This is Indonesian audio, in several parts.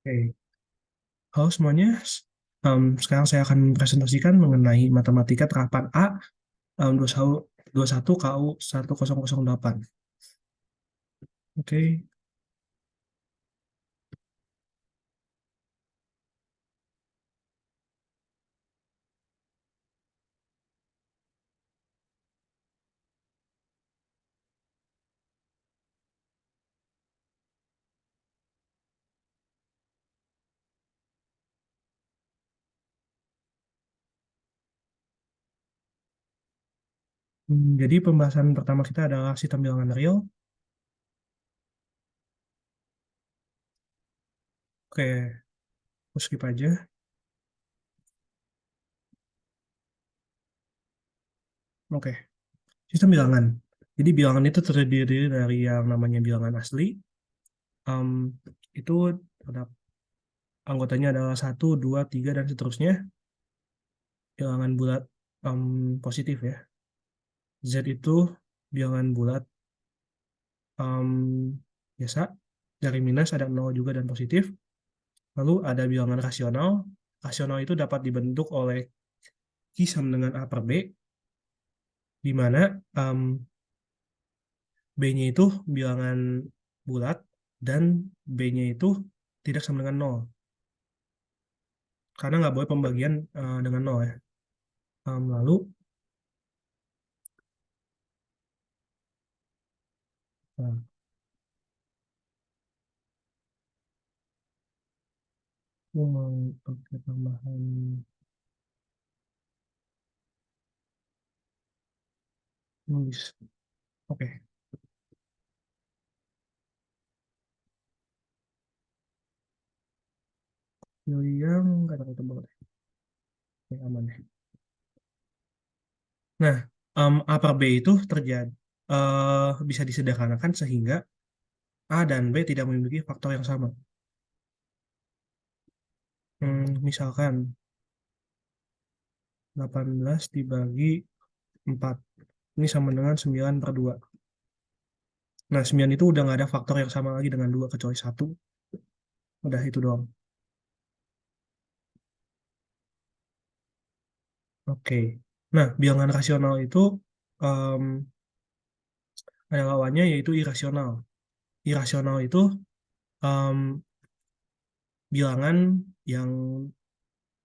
Oke, halo semuanya. Sekarang saya akan presentasikan mengenai matematika terapan A 21 KU 1008. Oke, jadi pembahasan pertama kita adalah sistem bilangan real. Oke, aku skip aja. Oke, sistem bilangan. Jadi bilangan itu terdiri dari yang namanya bilangan asli. Em, itu anggotanya adalah satu, 2, 3, dan seterusnya. Bilangan bulat positif ya. Z itu bilangan bulat em, biasa, dari minus ada 0 juga dan positif. Lalu ada bilangan rasional. Rasional itu dapat dibentuk oleh Q sama dengan A per B, di mana B-nya itu bilangan bulat dan B-nya itu tidak sama dengan 0. Karena nggak boleh pembagian dengan 0 ya. Lalu uh, aku mau pakai tambahan nulis. Oke, pilih yang kata tebal deh. Oke, aman deh. Nah, A per B itu terjadi bisa disederhanakan sehingga A dan B tidak memiliki faktor yang sama. Misalkan 18 dibagi 4. Ini sama dengan 9 per 2. Nah, 9 itu udah nggak ada faktor yang sama lagi dengan 2 kecuali satu. Udah itu doang. Oke. Nah, bilangan rasional itu em, ada lawannya yaitu irasional. Irasional itu em, bilangan yang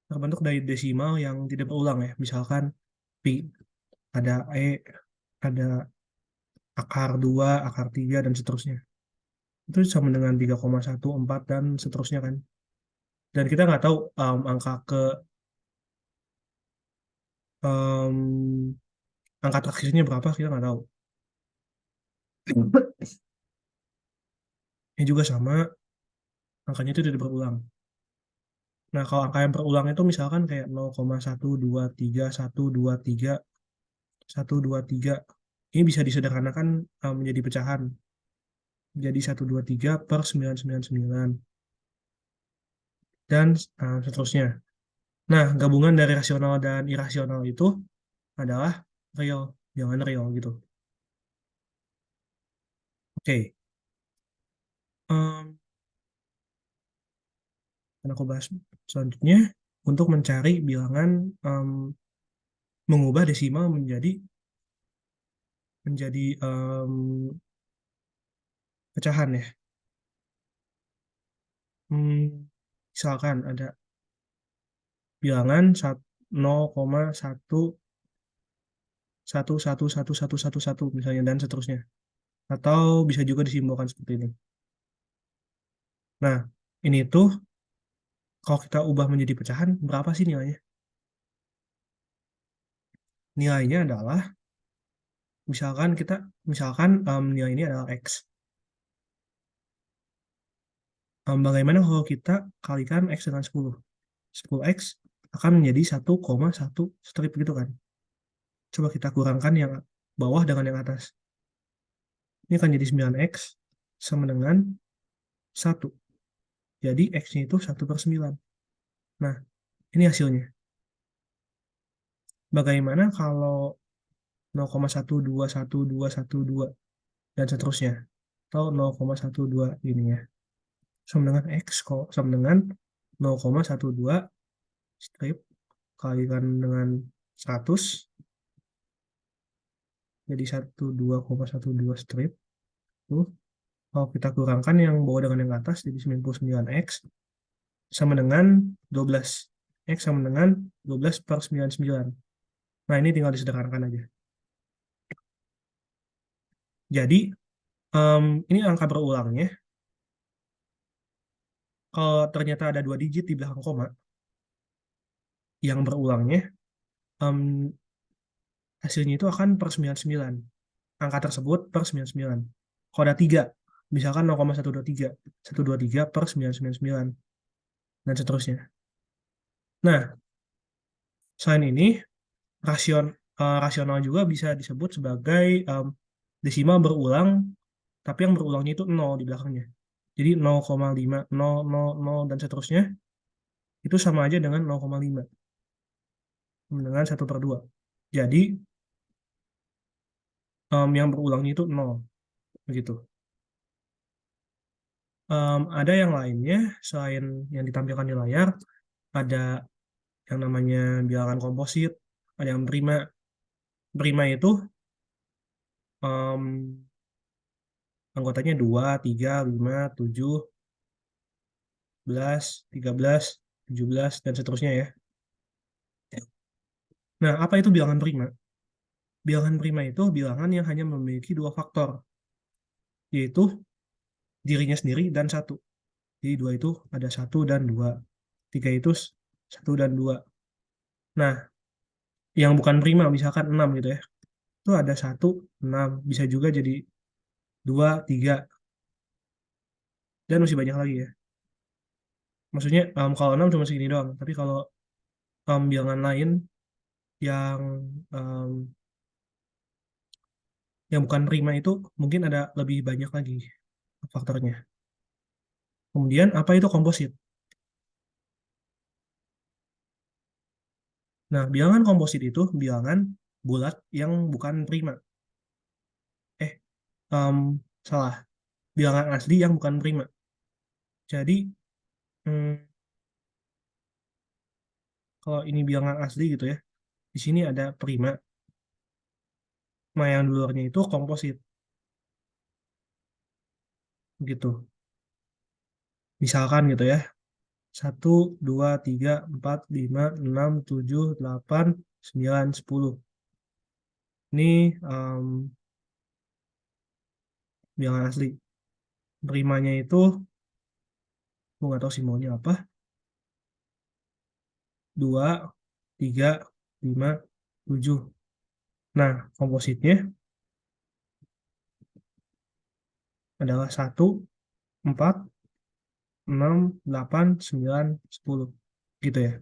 terbentuk dari desimal yang tidak berulang ya. Misalkan pi, ada E, ada akar 2, akar 3, dan seterusnya. Itu sama dengan 3,14 dan seterusnya kan. Dan kita nggak tahu angka em, angka terakhirnya berapa, kita nggak tahu. Ini juga sama, angkanya itu tidak berulang. Nah, kalau angka yang berulang itu misalkan kayak 0,123, 123, 123. Ini bisa disederhanakan menjadi pecahan. Jadi 123 per 999. Dan seterusnya. Nah, gabungan dari rasional dan irasional itu adalah real, jangan real gitu. Oke, em, akan aku bahas selanjutnya untuk mencari bilangan em, mengubah desimal menjadi pecahan ya. Hmm, Misalkan ada bilangan 0,11111111 misalnya dan seterusnya. Atau bisa juga disimbolkan seperti ini. Nah, ini tuh kalau kita ubah menjadi pecahan, berapa sih nilainya? Nilainya adalah, misalkan nilai ini adalah X. Bagaimana kalau kita kalikan X dengan 10? 10X akan menjadi 1,1 strip gitu kan. Coba kita kurangkan yang bawah dengan yang atas. Ini akan jadi 9X sama dengan 1. Jadi X-nya itu 1/9. Nah, ini hasilnya. Bagaimana kalau 0,1211212 dan seterusnya? Atau 0,12 ini ya. sama dengan X sama dengan 0,12 strip kalikan dengan 100 jadi 12,12 strip. Tuh, kalau kita kurangkan yang bawah dengan yang atas jadi 99X sama dengan 12. X sama dengan 12 per 99. Nah, ini tinggal disederhanakan aja. Jadi, ini angka berulangnya. Kalau ternyata ada 2 digit di belakang koma, yang berulangnya, em, hasilnya itu akan per 99. Angka tersebut per 99. Kalau ada 3, misalkan 0,123. 123 per 999. Dan seterusnya. Nah, selain ini, rasional juga bisa disebut sebagai desimal berulang, tapi yang berulangnya itu 0 di belakangnya. Jadi 0,5, 0, 0, 0, dan seterusnya, itu sama aja dengan 0,5. Dengan 1/2. Jadi, yang berulangnya itu 0. Begitu. Ada yang lainnya, selain yang ditampilkan di layar, ada yang namanya bilangan komposit, ada yang prima. Prima itu anggotanya 2, 3, 5, 7, 11, 13, 17, dan seterusnya ya. Nah, apa itu bilangan prima? Bilangan prima itu bilangan yang hanya memiliki 2 faktor, yaitu dirinya sendiri dan 1. Jadi 2 itu ada 1 dan 2. 3 itu 1 dan 2. Nah, yang bukan prima, misalkan 6 gitu ya. Itu ada 1, 6. Bisa juga jadi 2, 3. Dan masih banyak lagi ya. Maksudnya kalau 6 cuma segini doang. Tapi kalau bilangan lain yang em, yang bukan prima itu mungkin ada lebih banyak lagi faktornya. Kemudian apa itu komposit? Nah, bilangan komposit itu bilangan bulat yang bukan prima. Eh, em, salah. Bilangan asli yang bukan prima. Jadi, kalau ini bilangan asli gitu ya, di sini ada prima. Nah, yang di luarnya itu komposit. Gitu. Misalkan gitu ya. 1, 2, 3, 4, 5, 6, 7, 8, 9, 10. Ini bilangan asli. Primanya itu, gue nggak tahu simbolnya apa. 2, 3, 5, 7. Nah, kompositnya adalah 1, 4, 6, 8, 9, 10. Gitu ya.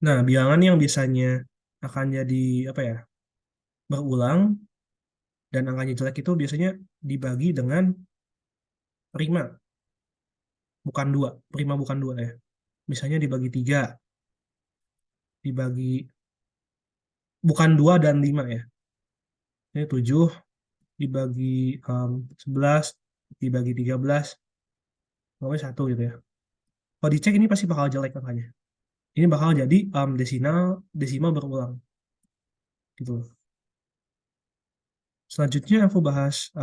Nah, bilangan yang biasanya akan jadi apa ya, berulang dan angkanya jelek itu biasanya dibagi dengan prima, bukan 2. Prima bukan 2 ya. Misalnya dibagi 3, dibagi bukan 2 dan 5 ya. Ini 7 dibagi 11, dibagi 13, pokoknya 1 gitu ya. Kalau dicek ini pasti bakal jelek angkanya. Ini bakal jadi desimal berulang gitu. Selanjutnya aku bahas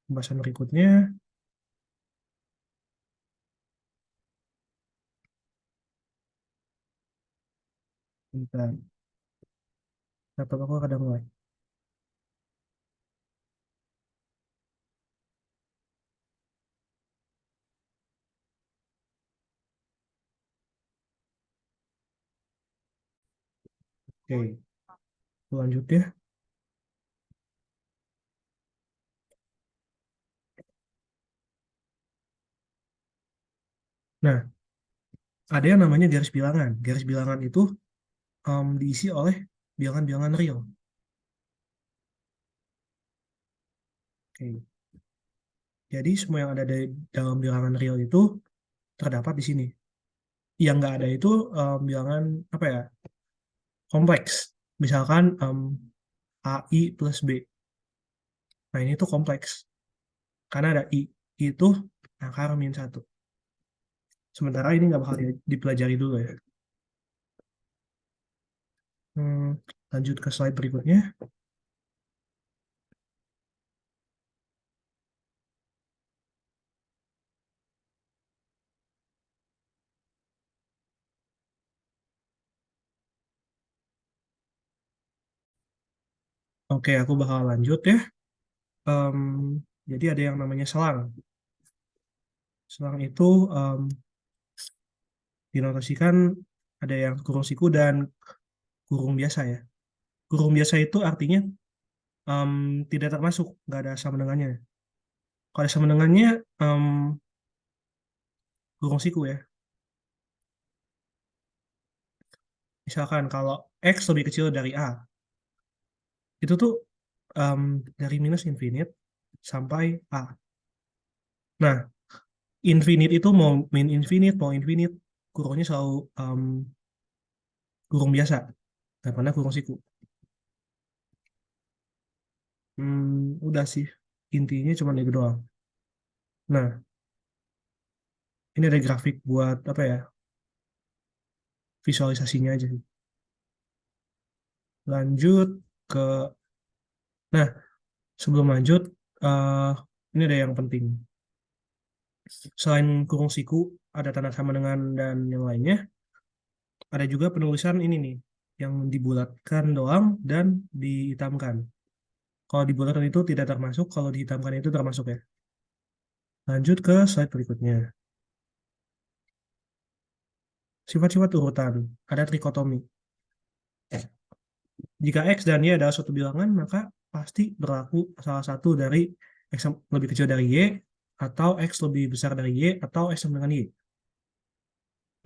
pembahasan berikutnya. Bentar, laptop aku kadang mulai. Oke, lanjut ya. Nah, ada yang namanya garis bilangan. Garis bilangan itu diisi oleh bilangan-bilangan real. Oke. Jadi semua yang ada di dalam bilangan real itu terdapat di sini. Yang nggak ada itu bilangan apa ya, kompleks. Misalkan AI plus B. Nah, ini tuh kompleks. Karena ada I. I itu akar min 1. Sementara ini nggak bakal dipelajari dulu ya. Lanjut ke slide berikutnya. Oke, aku bakal lanjut ya. Em, jadi ada yang namanya selang. Selang itu dinotasikan ada yang kurung siku dan kurung biasa ya. Kurung biasa itu artinya em, tidak termasuk, nggak ada sama dengannya. Kalau ada sama dengannya, em, kurung siku ya. Misalkan kalau X lebih kecil dari A, itu tuh em, dari minus infinite sampai A. Nah, infinite itu mau min infinite, mau infinite, kurungnya selalu kurung biasa, nggak pernah kurung siku. Udah sih, intinya cuma itu doang. Nah, ini ada grafik buat apa ya, visualisasinya aja sih. Lanjut ke, nah sebelum lanjut, eh ini ada yang penting. Selain kurung siku, ada tanda sama dengan dan yang lainnya, ada juga penulisan ini nih, yang dibulatkan doang dan dihitamkan. Kalau dibulatkan itu tidak termasuk, kalau dihitamkan itu termasuk ya. Lanjut ke slide berikutnya. Sifat-sifat urutan, ada trikotomi. Jika X dan Y adalah suatu bilangan, maka pasti berlaku salah satu dari X yang lebih kecil dari Y, atau X lebih besar dari Y, atau X sama dengan Y.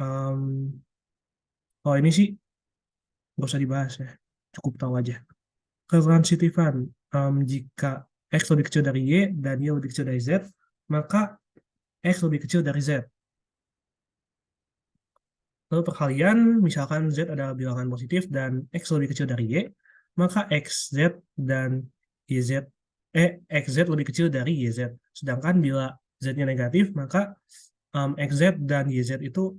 Em, Kalau ini sih nggak usah dibahas ya, cukup tahu aja. Ketransitifan, jika X lebih kecil dari Y dan Y lebih kecil dari Z, maka X lebih kecil dari Z. Lalu perkalian, misalkan Z adalah bilangan positif dan X lebih kecil dari Y, maka XZ dan YZ, XZ lebih kecil dari YZ. Sedangkan bila Z-nya negatif, maka XZ dan YZ itu,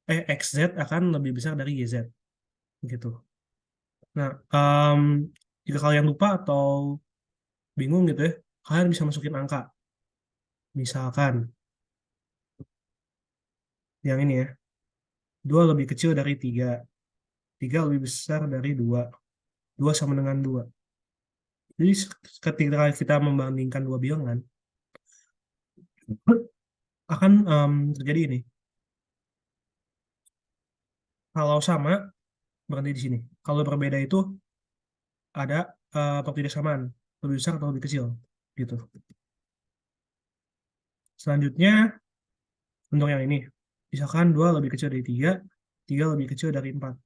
XZ akan lebih besar dari YZ. Gitu. Nah, jika kalian lupa atau bingung gitu ya, kalian bisa masukin angka. Misalkan, yang ini ya, 2 lebih kecil dari 3, 3 lebih besar dari 2, 2 sama dengan 2. Jadi ketika kita membandingkan dua bilangan, akan terjadi ini. Kalau sama, berhenti di sini. Kalau berbeda itu ada pertidaksamaan, lebih besar atau lebih kecil. Gitu. Selanjutnya, untuk yang ini. Misalkan 2 lebih kecil dari 3, 3 lebih kecil dari 4.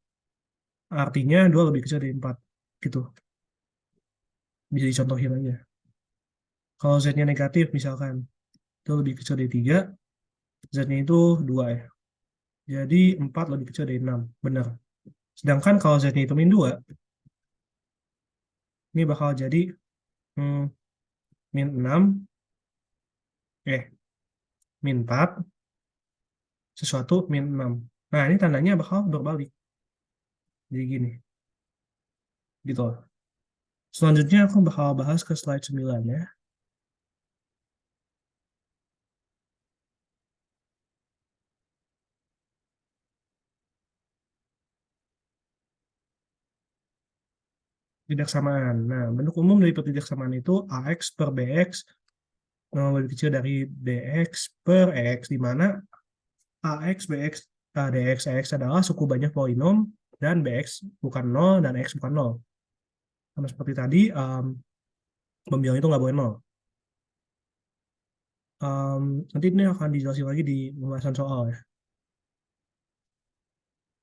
Artinya 2 lebih kecil dari 4. Gitu. Bisa dicontohin aja. Kalau Z-nya negatif, misalkan, itu lebih kecil dari 3, Z-nya itu 2 ya. Jadi 4 lebih kecil dari 6. Benar. Sedangkan kalau Z-nya itu min 2, ini bakal jadi hmm, min 6, min 4, sesuatu min 6. Nah, ini tandanya bakal berbalik. Jadi gini, gitu. Selanjutnya aku bakal bahas ke slide 9 ya. Pertidaksamaan. Nah, bentuk umum dari pertidaksamaan itu AX per BX lebih kecil dari DX per X, di mana AX, BX, DX, X adalah suku banyak polinom, dan BX bukan 0 dan X bukan 0. Sama seperti tadi, pembilang itu nggak boleh 0. Nanti ini akan dijelasin lagi di pembahasan soal ya.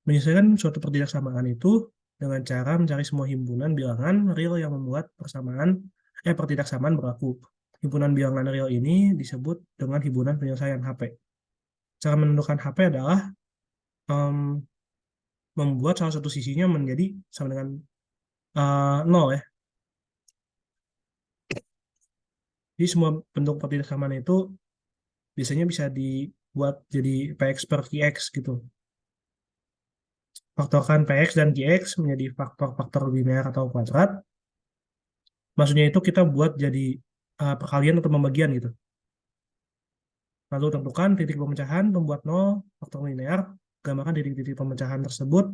Menyelesaikan suatu pertidaksamaan itu dengan cara mencari semua himpunan bilangan real yang membuat pertidaksamaan berlaku. Himpunan bilangan real ini disebut dengan himpunan penyelesaian HP. Cara menentukan HP adalah em, membuat salah satu sisinya menjadi sama dengan nol ya. Jadi semua bentuk ketidaksamaan itu biasanya bisa dibuat jadi Px per Qx gitu. Faktorkan Px dan Qx menjadi faktor-faktor linear atau kuadrat. Maksudnya itu kita buat jadi perkalian atau pembagian gitu. Lalu tentukan titik pemecahan pembuat nol faktor linear. Gambarkan titik-titik pemecahan tersebut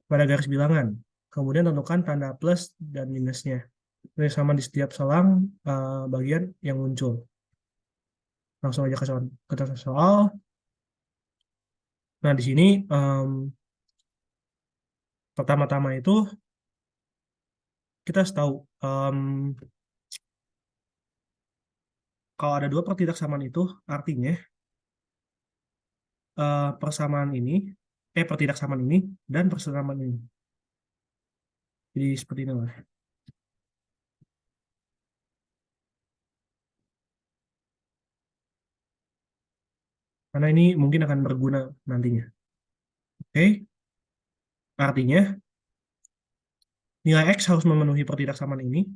pada garis bilangan. Kemudian tentukan tanda plus dan minusnya. Ini sama di setiap selang bagian yang muncul. Langsung aja ke soal. Nah, di sini pertama-tama itu kita harus tahu kalau ada dua pertidaksamaan itu artinya persamaan ini, pertidaksamaan ini dan persamaan ini. Jadi seperti ini lah. Karena ini mungkin akan berguna nantinya. Oke, artinya nilai X harus memenuhi pertidaksamaan ini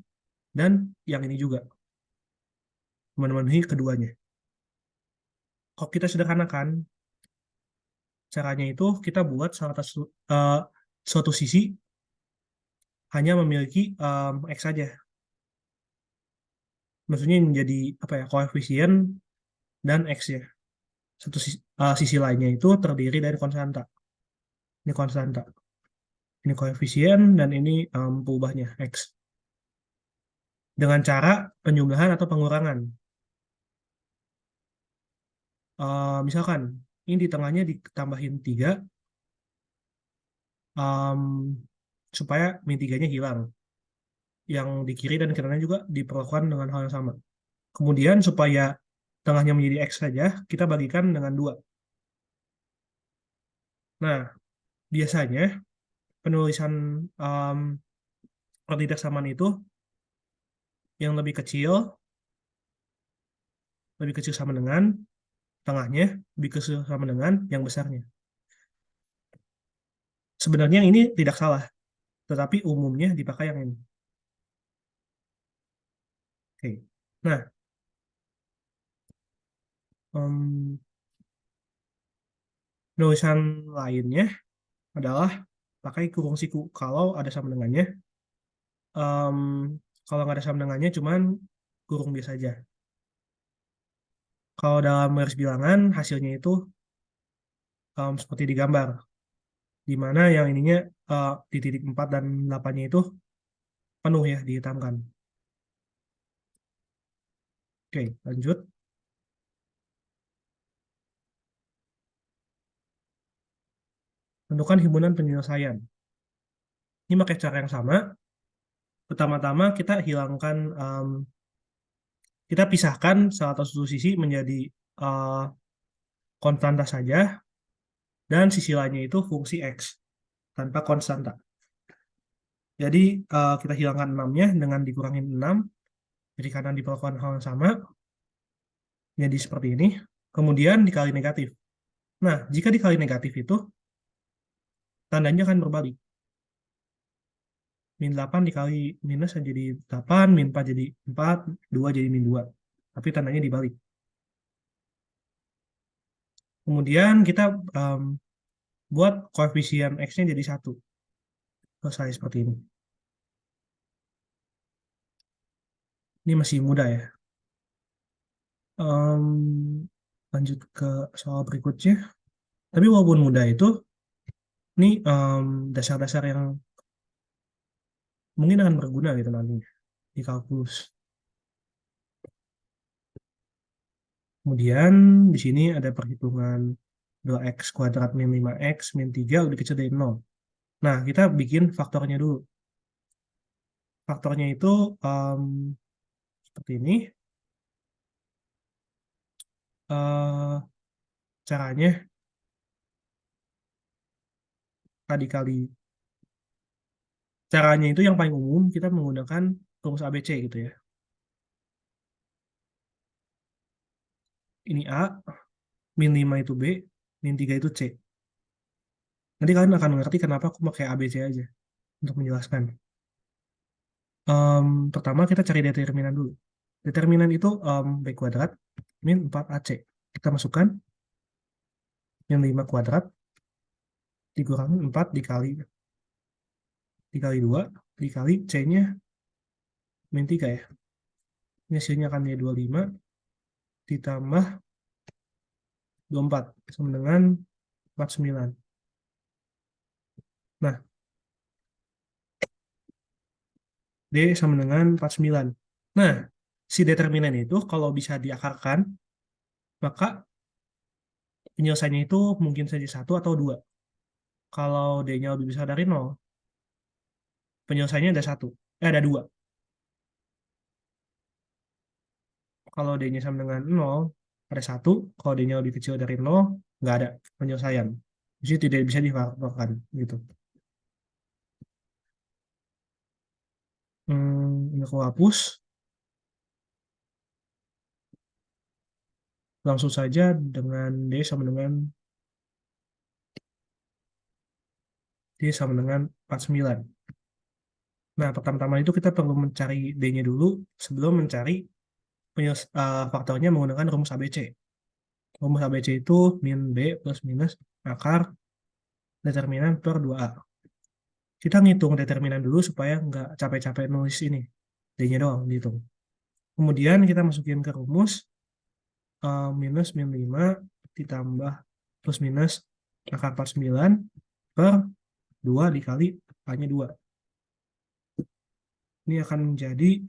dan yang ini juga memenuhi keduanya. Kalau kita sederhanakan, caranya itu kita buat suatu sisi hanya memiliki X saja. Maksudnya menjadi apa ya, koefisien dan X ya. Sisi lainnya itu terdiri dari konstanta. Ini konstanta. Ini koefisien dan ini peubahnya X. Dengan cara penjumlahan atau pengurangan. Misalkan ini di tengahnya ditambahin 3 supaya min 3-nya hilang. Yang di kiri dan kanannya juga diperlakukan dengan hal yang sama. Kemudian supaya tengahnya menjadi X saja, kita bagikan dengan 2. Nah, biasanya penulisan um, pertidaksamaan itu yang lebih kecil sama dengan tengahnya, lebih kecil sama dengan yang besarnya. Sebenarnya ini tidak salah, tetapi umumnya dipakai yang ini. Oke. Nah, penulisan lainnya adalah pakai kurung siku kalau ada sama dengannya. Em, Kalau nggak ada sama dengannya, cuman kurung biasa aja. Kalau dalam garis bilangan, hasilnya itu seperti digambar, di mana yang ininya di titik 4 dan 8-nya itu penuh ya, dihitamkan. Oke, lanjut. Tentukan himpunan penyelesaian. Ini pakai cara yang sama. Pertama-tama kita pisahkan salah satu sisi menjadi uh, konstanta saja, dan sisi lainnya itu fungsi X tanpa konstanta. Jadi kita hilangkan 6-nya dengan dikurangin 6, jadi kanan diperlakukan hal yang sama, jadi seperti ini. Kemudian dikali negatif. Nah, jika dikali negatif itu, tandanya akan berbalik. Min 8 dikali minus jadi 8, min 4 jadi 4, 2 jadi min 2. Tapi tandanya dibalik. Kemudian kita buat koefisien X-nya jadi 1. Selesai seperti ini. Ini masih mudah ya. Lanjut ke soal berikutnya. Tapi walaupun mudah itu, ini dasar-dasar yang mungkin akan berguna gitu nantinya di kalkulus. Kemudian di sini ada perhitungan 2x kuadrat min 5x min 3 udah kecil dari 0. Nah, kita bikin faktornya dulu. Faktornya itu seperti ini. Caranya tadi kali. Caranya itu yang paling umum kita menggunakan rumus ABC gitu ya. Ini A, min 5 itu B, min 3 itu C. Nanti kalian akan mengerti kenapa aku pakai ABC aja untuk menjelaskan. Pertama kita cari determinan dulu. Determinan itu B kuadrat min 4AC. Kita masukkan min 5 kuadrat dikurangi 4 dikali 2 dikali C-nya min 3 ya. Ini hasilnya akan jadi 25 ditambah 24 sama dengan 49. Nah, D sama dengan 49. Nah, si determinan itu kalau bisa diakarkan, maka penyelesaiannya itu mungkin saja 1 atau 2. Kalau D-nya lebih besar dari 0, penyelesaiannya ada 1. Ada 2. Kalau D-nya sama dengan 0, ada 1. Kalau D-nya lebih kecil dari 0, nggak ada penyelesaian. Jadi tidak bisa difaktorkan gitu. Ini aku hapus. Langsung saja dengan D sama dengan 49. Nah, pertama-tama itu kita perlu mencari D-nya dulu sebelum mencari faktornya menggunakan rumus ABC. Rumus ABC itu min B plus minus akar determinan per 2A. Kita ngitung determinan dulu supaya nggak capek-capek nulis ini. D-nya doang dihitung. Kemudian kita masukin ke rumus minus min 5 ditambah plus minus akar 49 per 2 dikali A-nya 2. Ini akan menjadi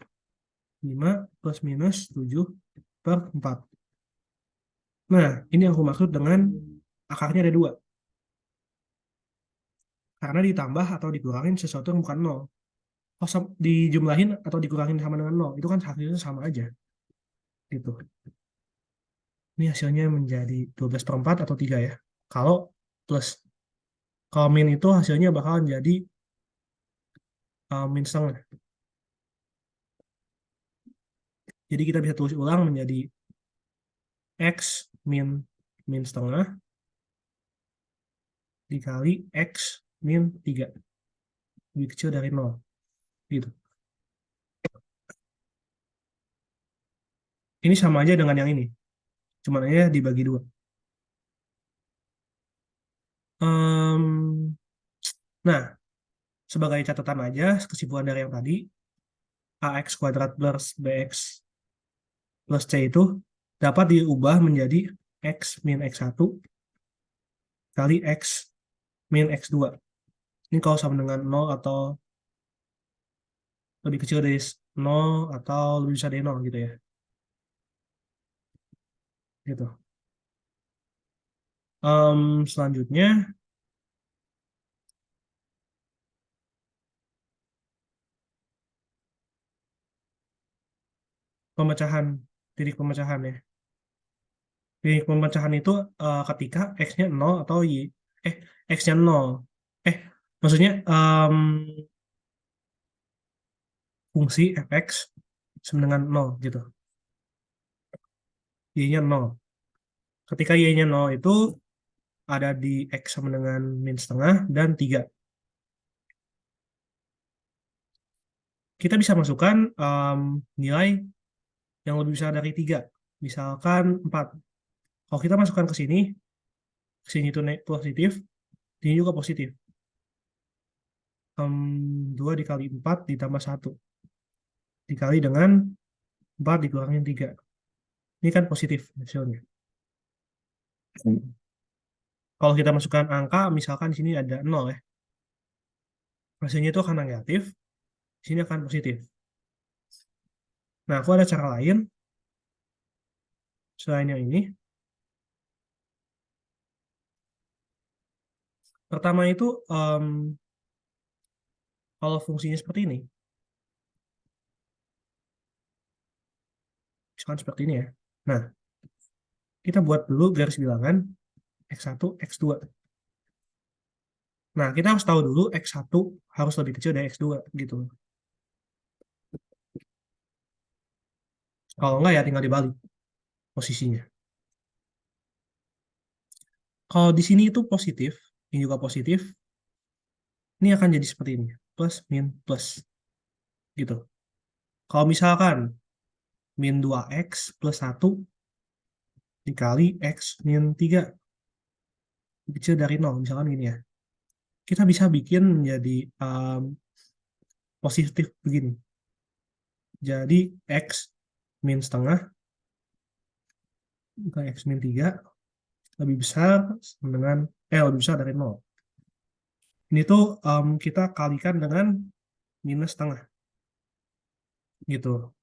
5 plus minus 7 per 4. Nah, ini yang aku maksud dengan akarnya ada 2. Karena ditambah atau dikurangin sesuatu yang bukan 0. Kalau dijumlahin atau dikurangin sama dengan 0, itu kan hasilnya sama aja. Gitu. Ini hasilnya menjadi 12/4 atau 3 ya. Kalau plus. Kalau min itu hasilnya bakal jadi min setengah. Jadi kita bisa tulis ulang menjadi X min setengah dikali X min 3. Lebih kecil dari 0. Gitu. Ini sama aja dengan yang ini. Cuman aja dibagi 2. Nah, sebagai catatan aja, kesimpulan dari yang tadi, AX kuadrat plus BX plus C itu dapat diubah menjadi X min X1 kali X min X2. Ini kalau sama dengan 0 atau lebih kecil dari 0 atau lebih besar dari 0 gitu ya. Gitu. Selanjutnya, pemecahan, titik pemecahan ya. Titik pemecahan itu ketika X-nya 0 atau X-nya 0. Maksudnya fungsi fx sama dengan 0 gitu. Y-nya 0. Ketika Y-nya 0 itu ada di X sama dengan min setengah dan 3. Kita bisa masukkan nilai yang lebih besar dari 3. Misalkan 4. Kalau kita masukkan ke sini itu positif, ini juga positif. 2 dikali 4 ditambah 1. Dikali dengan 4 dikurangin 3. Ini kan positif hasilnya. Kalau kita masukkan angka, misalkan di sini ada 0 ya. Hasilnya itu akan negatif, di sini akan positif. Nah, aku ada cara lain selain yang ini. Pertama itu, kalau fungsinya seperti ini, misalkan seperti ini ya. Nah, kita buat dulu garis bilangan X1, X2. Nah, kita harus tahu dulu X1 harus lebih kecil dari X2 gitu. Kalau enggak ya tinggal dibalik posisinya. Kalau di sini itu positif, ini juga positif, ini akan jadi seperti ini. Plus, min, plus. Gitu. Kalau misalkan min 2x plus 1 dikali x min 3 kecil dari 0, misalkan gini ya. Kita bisa bikin menjadi positif begini. Jadi x min setengah ke x min 3 lebih besar dengan lebih besar dari 0. Ini tuh kita kalikan dengan minus setengah. Gitu.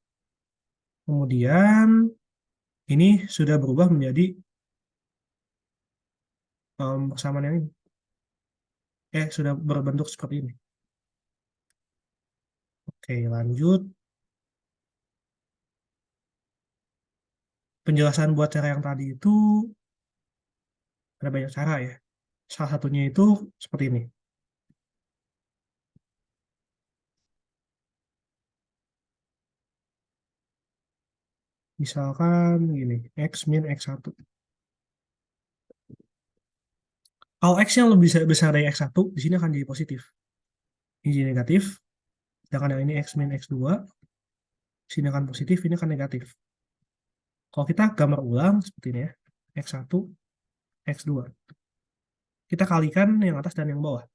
Kemudian ini sudah berubah menjadi persamaan yang ini. Sudah berbentuk seperti ini. Oke, lanjut. Penjelasan buat cara yang tadi itu ada banyak cara ya. Salah satunya itu seperti ini. Misalkan gini, x min x1. Kalau x yang lebih besar dari x1, di sini akan jadi positif. Ini jadi negatif, sedangkan yang ini x min x2, sini akan positif, ini akan negatif. Kalau kita gambar ulang seperti ini ya, x1, x2. Kita kalikan yang atas dan yang bawah.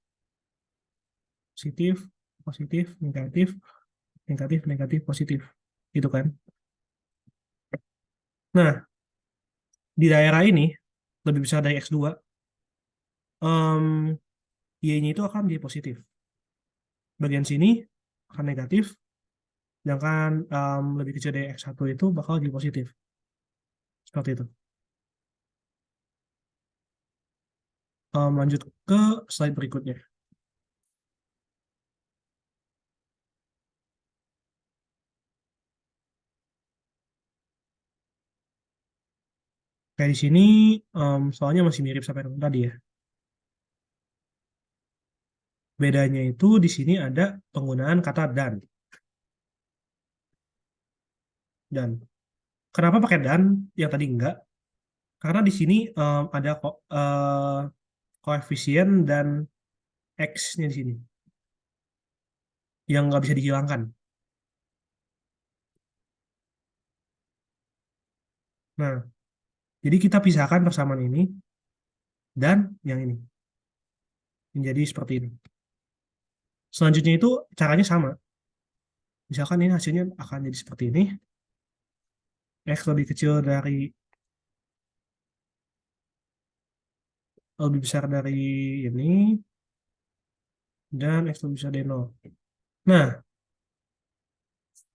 Positif, positif, negatif, negatif, negatif, positif. Gitu kan. Nah, di daerah ini, lebih besar dari x2, y-nya itu akan jadi positif. Bagian sini akan negatif, sedangkan lebih kecil dari x1 itu bakal jadi positif. Seperti itu. Lanjut ke slide berikutnya. Kayak di sini, soalnya masih mirip sampai yang tadi ya. Bedanya itu di sini ada penggunaan kata dan. Dan. Kenapa pakai dan? Yang tadi enggak. Karena di sini ada koefisien dan x-nya di sini. Yang nggak bisa dihilangkan. Nah, jadi kita pisahkan persamaan ini dan yang ini. Menjadi seperti ini. Selanjutnya itu caranya sama. Misalkan ini hasilnya akan jadi seperti ini. X lebih kecil dari lebih besar dari ini dan X lebih besar dari 0. Nah,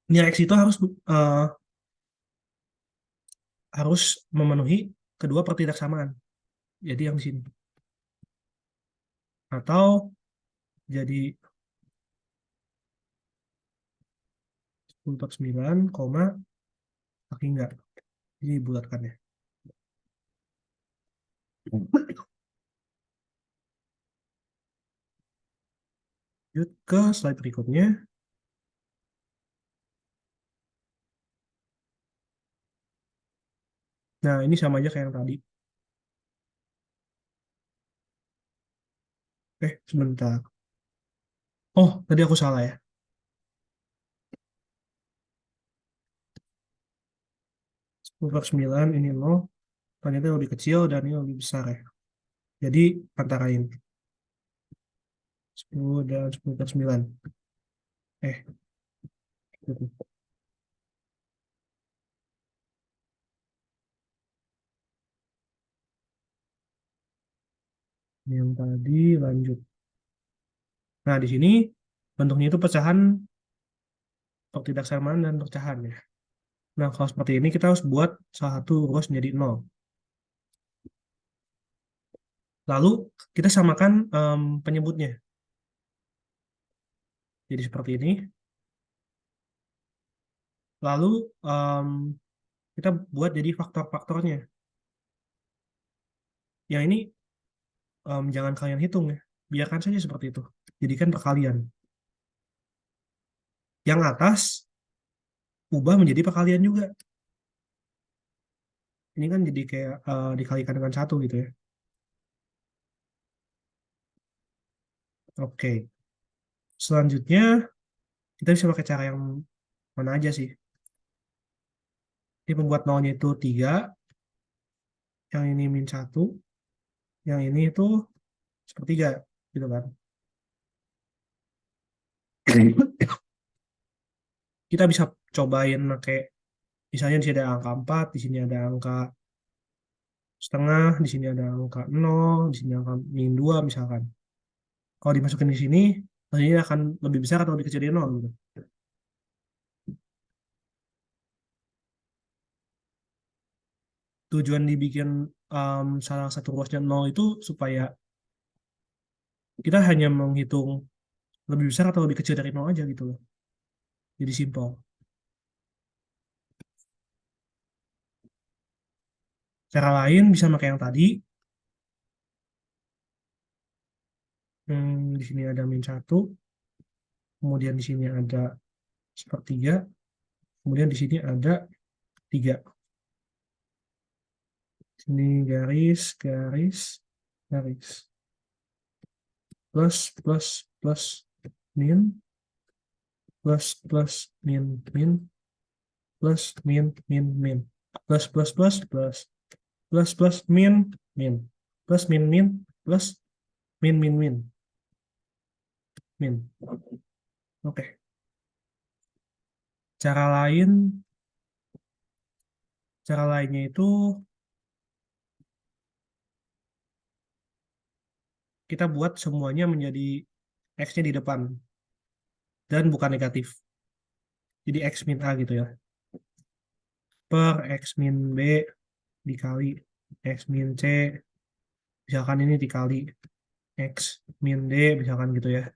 nilai X itu eh, harus memenuhi kedua pertidaksamaan. Jadi yang di sini. Atau jadi 10/9, kaki enggak. Jadi bulatkan ya. Lanjut ke slide berikutnya. Nah, ini sama aja kayak yang tadi. Sebentar. Oh, tadi aku salah ya. 10/9 ini 0. Ternyata lebih kecil dan ini lebih besar ya. Jadi antara ini 10 dan 10/9. Eh, gitu. Yang tadi lanjut. Nah, di sini bentuknya itu pecahan, pertidaksamaan dan pecahan ya. Nah, kalau seperti ini kita harus buat salah satu ruas menjadi 0. Lalu kita samakan penyebutnya. Jadi seperti ini. Lalu kita buat jadi faktor-faktornya. Yang ini jangan kalian hitung ya. Biarkan saja seperti itu. Jadikan perkalian. Yang atas ubah menjadi perkalian juga. Ini kan jadi kayak dikalikan dengan 1 gitu ya. Oke. Selanjutnya kita bisa pakai cara yang mana aja sih. Jadi pembuat nolnya itu 3, yang ini min 1, yang ini itu sepertiga, gitu kan. Kita bisa cobain pakai, misalnya di sini ada angka 4, di sini ada angka setengah, di sini ada angka 0, di sini angka min 2 misalkan. Kalau dimasukin di sini, hasilnya akan lebih besar atau lebih kecil dari 0 gitu. Tujuan dibikin salah satu ruasnya 0 itu supaya kita hanya menghitung lebih besar atau lebih kecil dari 0 aja gitu loh. Jadi simpel. Cara lain bisa pakai yang tadi. Di sini ada min 1, kemudian di sini ada sepertiga, kemudian di sini ada 3. Sini garis, garis, garis. Plus, plus, plus, min, plus, plus, min, min, plus, min, min, min. Plus, plus, plus, plus, plus, plus, min, min. Plus, min, min, plus, min, min, min. Min. Oke. Cara lain, cara lainnya itu kita buat semuanya menjadi X-nya di depan dan bukan negatif. Jadi X min A gitu ya. Per X min B dikali X min C, misalkan ini dikali X min D, misalkan gitu ya.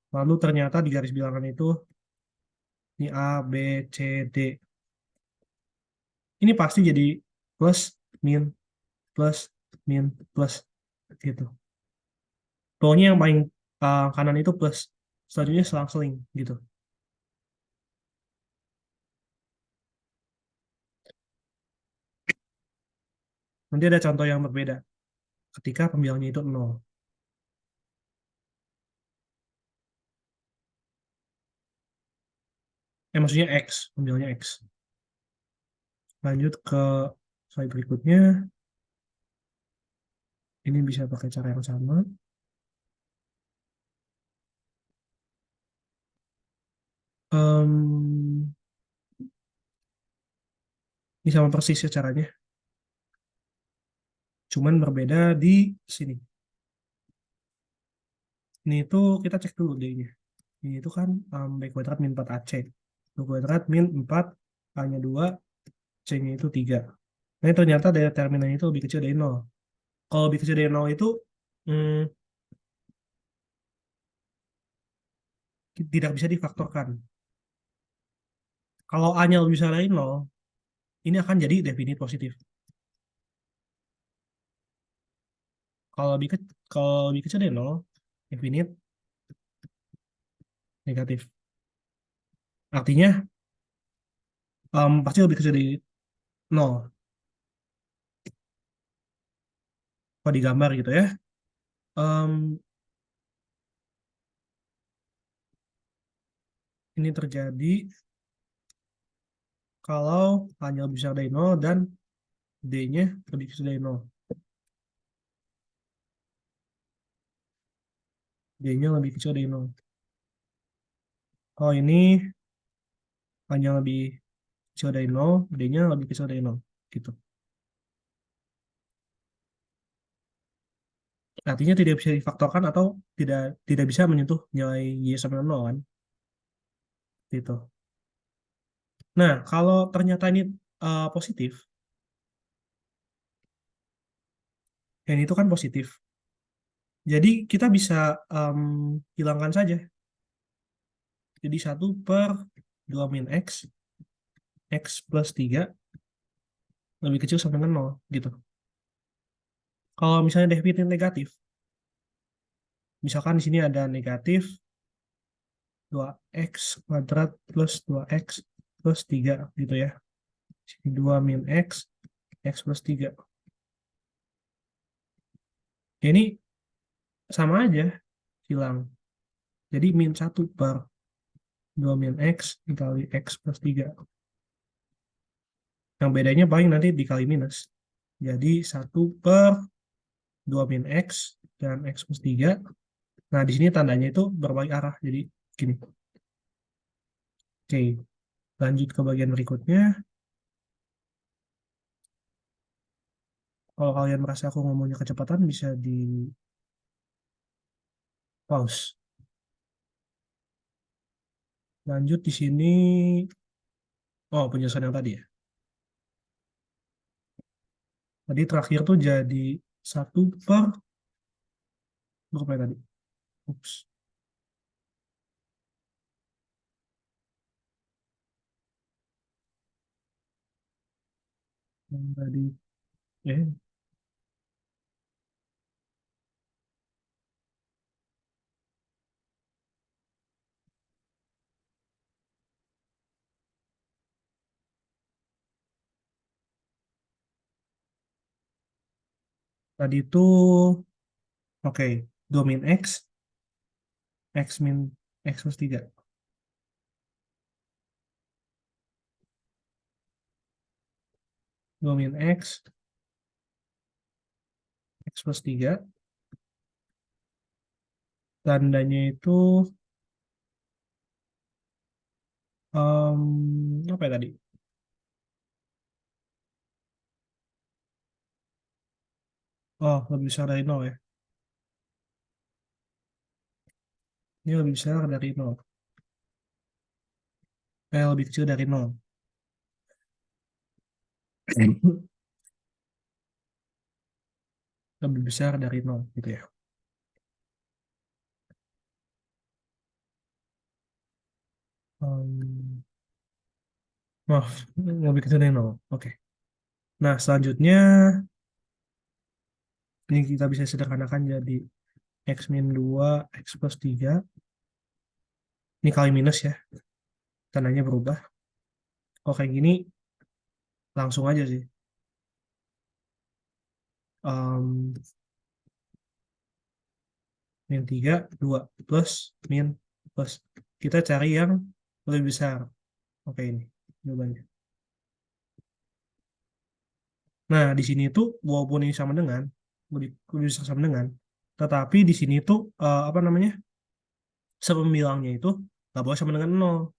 Lalu ternyata di garis bilangan itu ini A, B, C, D. Ini pasti jadi plus, min, plus, min, plus gitu. Pokoknya yang paling kanan itu plus, selanjutnya selang-seling gitu. Nanti ada contoh yang berbeda ketika pembilangnya itu 0. Maksudnya X, pembilangnya X. Lanjut ke slide berikutnya. Ini bisa pakai cara yang sama. Em, ini sama persis ya caranya. Cuman berbeda di sini. Ini itu kita cek dulu D-nya. Ini itu kan B kuadrat min 4AC. B kuadrat min 4, A-nya 2, C-nya itu 3. Nah, ternyata determinannya itu lebih kecil dari 0. Kalau lebih kecil dari 0 itu hmm, tidak bisa difaktorkan. Kalau A-nya lebih besar dari 0, ini akan jadi definite positif. Kalau lebih kecil dari 0, definite negatif. Artinya pasti lebih kecil dari 0. Kalau digambar gitu ya. Em, ini terjadi kalau A-nya lebih besar dari 0 dan D-nya lebih kecil dari 0. D-nya lebih kecil dari 0. Kalau ini A-nya lebih kecil dari 0, D-nya lebih kecil dari 0. Gitu. Artinya tidak bisa difaktorkan atau tidak tidak bisa menyentuh nilai Y sama 0 kan. Gitu. Nah, kalau ternyata ini positif, dan itu kan positif. Jadi kita bisa hilangkan saja. Jadi 1/2 min X, X plus 3 lebih kecil sama dengan 0 gitu. Kalau misalnya definite negatif, misalkan di sini ada negatif 2x kuadrat plus 2x plus 3 gitu ya. Sini 2 min x, x plus 3. Ya, ini sama aja hilang. Jadi min 1/2 2 min X dikali X plus 3. Yang bedanya paling nanti dikali minus. Jadi 1 per 2 min X dan X plus 3. Nah, di sini tandanya itu berbalik arah. Jadi gini. Oke, lanjut ke bagian berikutnya. Kalau kalian merasa aku ngomongnya kecepatan, bisa di pause. Lanjut di sini. Oh, penjelasan yang tadi ya. Tadi terakhir tuh jadi 1 per berapa ya tadi? Ups. Yang tadi. Eh, tadi itu, oke, 2 min X, X min X plus 3. 2 min X, X plus 3. Tandanya itu, apa ya tadi? Oh, lebih besar dari 0 ya. Ini lebih besar dari 0. Lebih kecil dari 0. Lebih besar dari 0 gitu ya. Um, Maaf, lebih kecil dari 0. Oke. Nah, selanjutnya ini kita bisa sederhanakan jadi X min 2, X plus 3. Ini kali minus ya. Tandanya berubah. Kalau kayak gini, langsung aja sih. Um, min 3, 2, plus, min, plus. Kita cari yang lebih besar. Oke, ini jawabannya. Nah, di sini tuh, walaupun ini sama dengan, lebih besar sama dengan, tetapi di sini tuh, apa namanya, sepembilangnya itu nggak boleh sama dengan 0.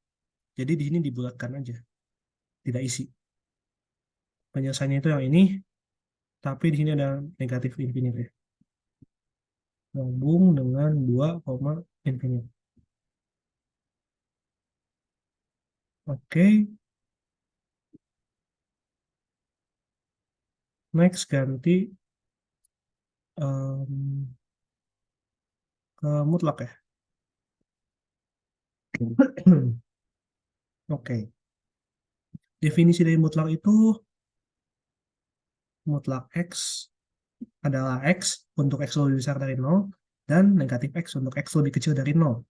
Jadi di sini dibulatkan aja, tidak isi. Penyelesaiannya itu yang ini, tapi di sini ada negatif infinite. Gabung dengan 2, infinite. Oke, next ganti ke mutlak ya. Oke, definisi dari mutlak itu mutlak X adalah X untuk X lebih besar dari 0 dan negatif X untuk X lebih kecil dari 0.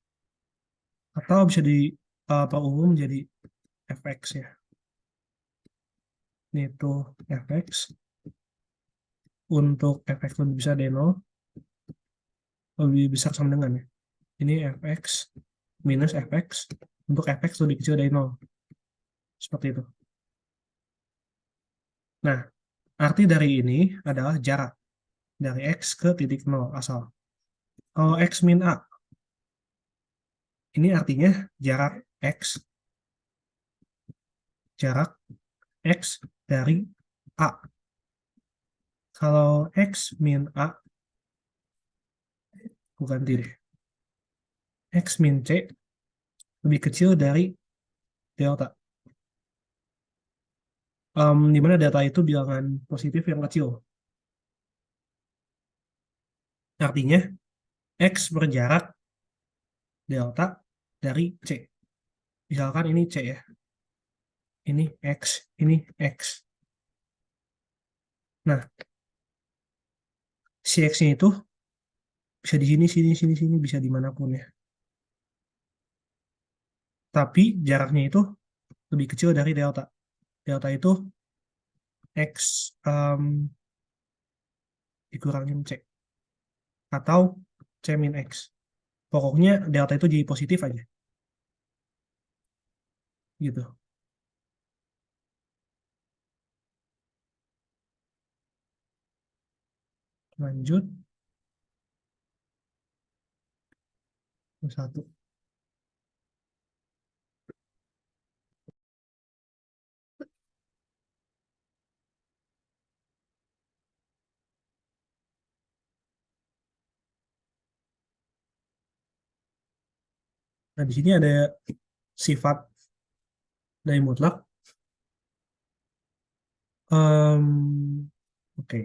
Atau bisa diperumum menjadi fx ya. Ini itu fx untuk fx lebih besar dari 0, lebih besar sama dengan ya. Ini fx minus fx untuk fx lebih kecil dari 0. Seperti itu. Nah, arti dari ini adalah jarak dari x ke titik 0 asal. Kalau x min a, ini artinya jarak x dari a. Kalau x min a, bukan deh, x min c lebih kecil dari delta. Di mana data itu bilangan positif yang kecil. Artinya, X berjarak delta dari C. Misalkan ini C ya. Ini X, ini X. Nah, si X-nya itu bisa di sini, sini, bisa dimanapun ya. Tapi jaraknya itu lebih kecil dari delta. Delta itu X dikurangin C. Atau C min X. Pokoknya delta itu jadi positif aja. gitu. Lanjut, satu. Nah, di sini ada sifat dari mutlak. Oke,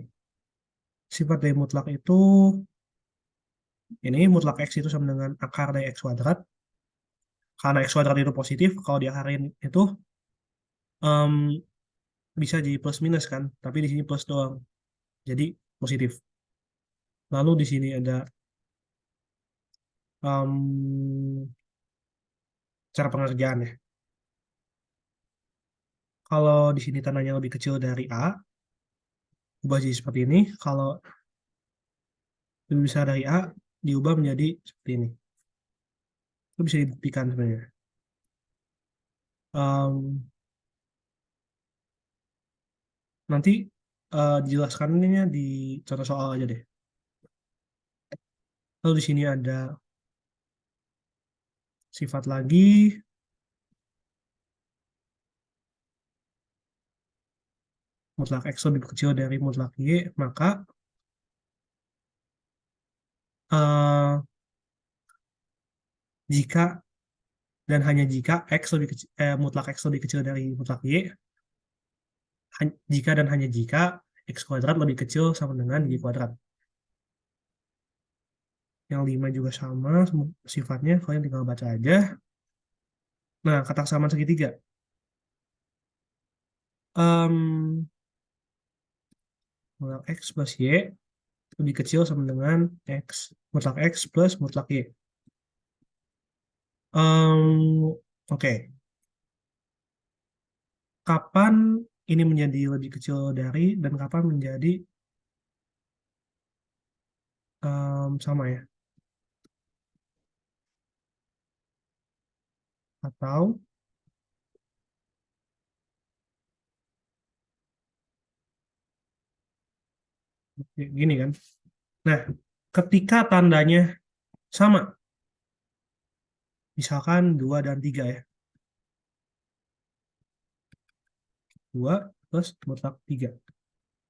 sifat dari mutlak itu ini mutlak X itu sama dengan akar dari X kuadrat. Karena X kuadrat itu positif, kalau diakarin itu em, bisa jadi plus minus kan, tapi di sini plus doang. Jadi positif. Lalu di sini ada em, cara pengerjaan ya. Kalau di sini tandanya lebih kecil dari A, ubah jadi seperti ini. Kalau lebih besar dari A, diubah menjadi seperti ini. Itu bisa dibuktikan sebenarnya. Em, nanti dijelaskannya di contoh soal aja deh. Lalu di sini ada sifat lagi, mutlak X lebih kecil dari mutlak Y, maka eh, jika dan hanya jika X lebih kecil, mutlak X lebih kecil dari mutlak Y, jika dan hanya jika X kuadrat lebih kecil sama dengan Y kuadrat. Yang 5 juga sama sifatnya, kalian tinggal baca aja. Nah, kata kesamaan segitiga. Em, mutlak X plus Y lebih kecil sama dengan mutlak X plus mutlak Y. Oke, kapan ini menjadi lebih kecil dari dan kapan menjadi sama ya? Atau gini kan? Nah, ketika tandanya sama, misalkan 2 dan 3 ya. 2 plus mutlak 3.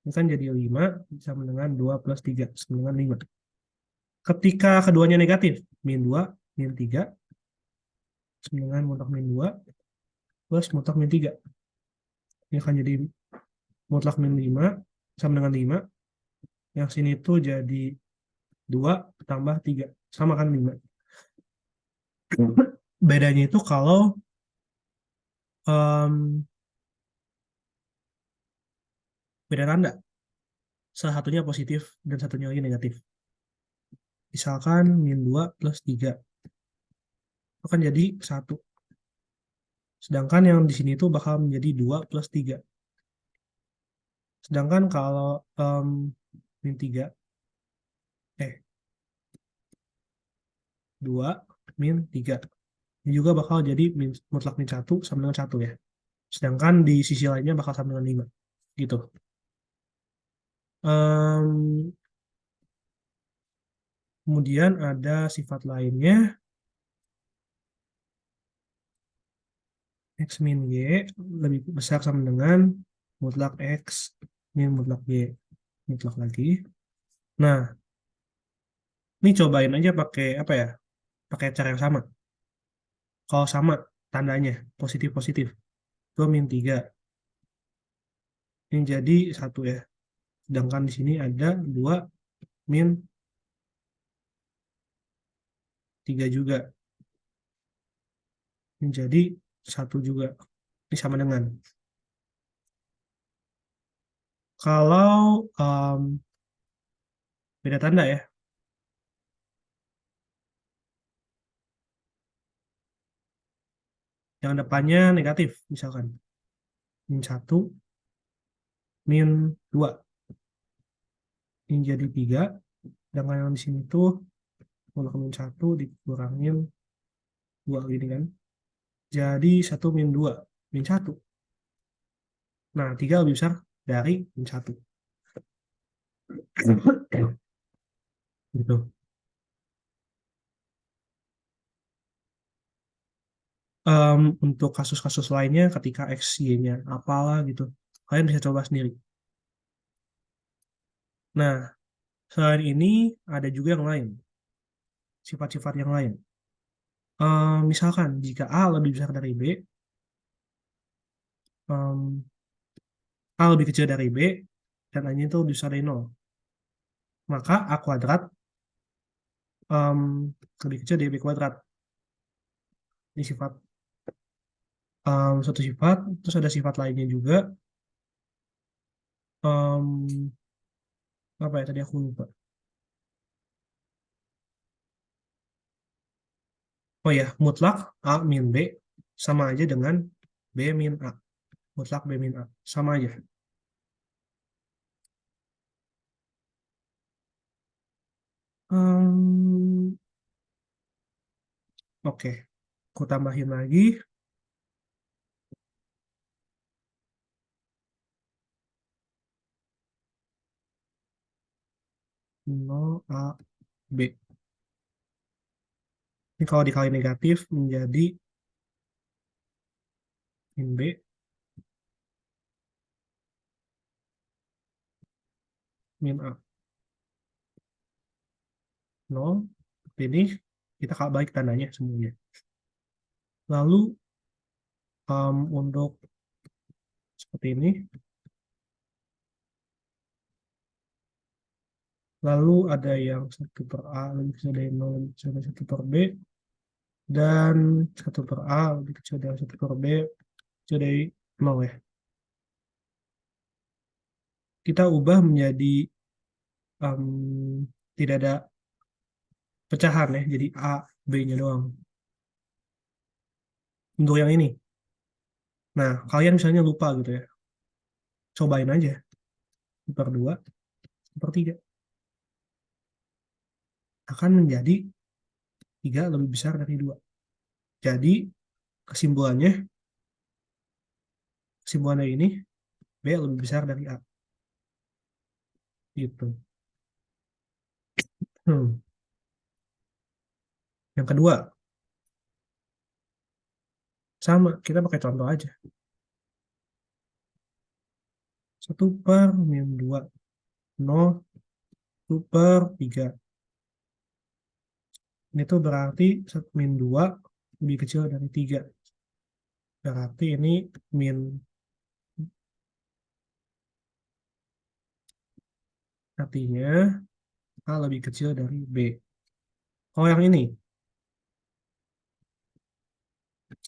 Ini kan jadi 5 sama dengan 2 plus 3 sama dengan 5. Ketika keduanya negatif, min 2, min 3 sama dengan mutlak min 2 plus mutlak min 3. Ini akan jadi mutlak min 5 sama dengan 5. Yang sini tuh jadi 2 tambah 3. Sama kan 5. Bedanya itu kalau em, beda tanda. Salah satunya positif dan satunya lagi negatif. Misalkan min 2 plus 3. Itu kan jadi 1. Sedangkan yang di sini itu bakal menjadi 2 plus 3. Sedangkan kalau min 3, 2 min 3. Ini juga bakal jadi mutlak min 1 sama dengan 1 ya. Sedangkan di sisi lainnya bakal sama dengan 5. Gitu. Em, kemudian ada sifat lainnya, X min Y lebih besar sama dengan mutlak X min mutlak Y. Mutlak lagi. Nah, ini cobain aja pakai apa ya? Pakai cara yang sama. Kalau sama tandanya positif-positif, 2 min 3. Ini jadi 1 ya. Sedangkan di sini ada 2 min 3 juga. Ini jadi 1 juga. Ini sama dengan. Kalau beda tanda ya, yang depannya negatif misalkan. Min 1, min 2. Ini jadi 3. Sedangkan yang di sini tuh min 1 dikurangin 2 gini kan. Jadi 1 min 2 min 1. Nah, 3 lebih besar dari min 1. Gitu. Untuk kasus-kasus lainnya ketika X, Y-nya apalah gitu. Kalian bisa coba sendiri. Nah, selain ini ada juga yang lain. Sifat-sifat yang lain. Misalkan jika A lebih besar dari B, em, A lebih kecil dari B, dan A-nya itu lebih besar dari 0. Maka A kuadrat em, lebih kecil dari B kuadrat. Ini sifat, satu sifat. Terus ada sifat lainnya juga. Em, Apa ya tadi aku lupa. Oh ya, mutlak A min B sama aja dengan B min A. Mutlak B min A. Sama aja. Em, oke. Aku tambahin lagi. 0 A B. Ini kalau dikali negatif menjadi min B min A. 0. Ini kita balik tandanya semuanya. Lalu untuk seperti ini. Lalu ada yang 1 per A lebih kecil dari 0 lebih kecil dari 1 per B. Dan 1 per A lebih kecil dari 1 per B kecil dari 0 ya. Kita ubah menjadi tidak ada pecahan ya. Jadi A, B-nya doang. Untuk yang ini. Nah, kalian misalnya lupa gitu ya. Cobain aja. Per 2, per 3. Akan menjadi 3 lebih besar dari 2. Jadi, kesimpulannya, kesimpulannya ini, B lebih besar dari A. Gitu. Hmm. Yang kedua, sama. Kita pakai contoh aja. 1 per min 2. 0, 1 per 3. Ini tuh berarti 1 min 2 lebih kecil dari 3. Berarti ini min, artinya A lebih kecil dari B. Kalau yang ini,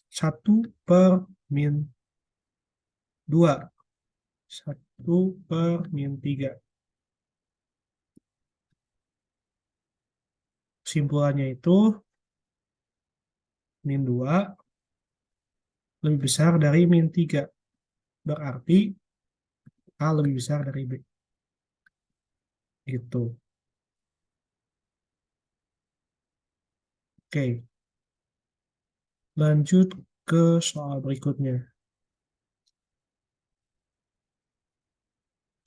1 per min 2. 1 per min 3. Kesimpulannya itu min 2 lebih besar dari min 3. Berarti A lebih besar dari B. Gitu. Oke, lanjut ke soal berikutnya.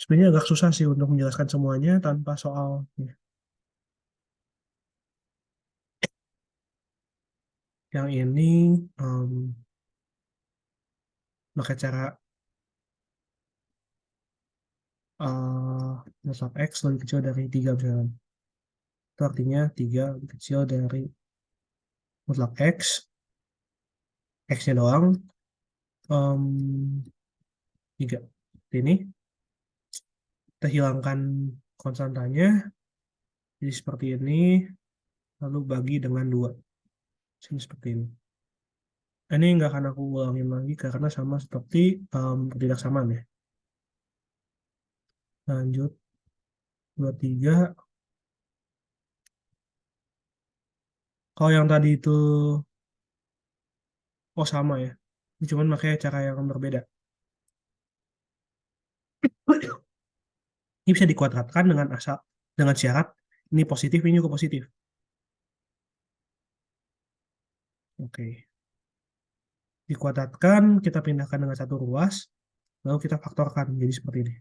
Sebenarnya agak susah sih untuk menjelaskan semuanya tanpa soal. Yang ini em, pakai cara mutlak X lebih kecil dari 3 misalkan. Itu artinya 3 lebih kecil dari mutlak X. X-nya doang. em, 3. Ini kita hilangkan konstantanya. Jadi seperti ini. Lalu bagi dengan 2. Sini seperti ini. Ini nggak akan aku ulangin lagi karena sama seperti ketidaksamaan ya. Lanjut 23. Kalau yang tadi itu oh sama ya. Ini cuman pakai cara yang berbeda. Ini bisa dikuadratkan dengan asal dengan syarat ini positif, ini juga positif. Oke. dikuadratkan, kita pindahkan dengan satu ruas, lalu kita faktorkan jadi seperti ini.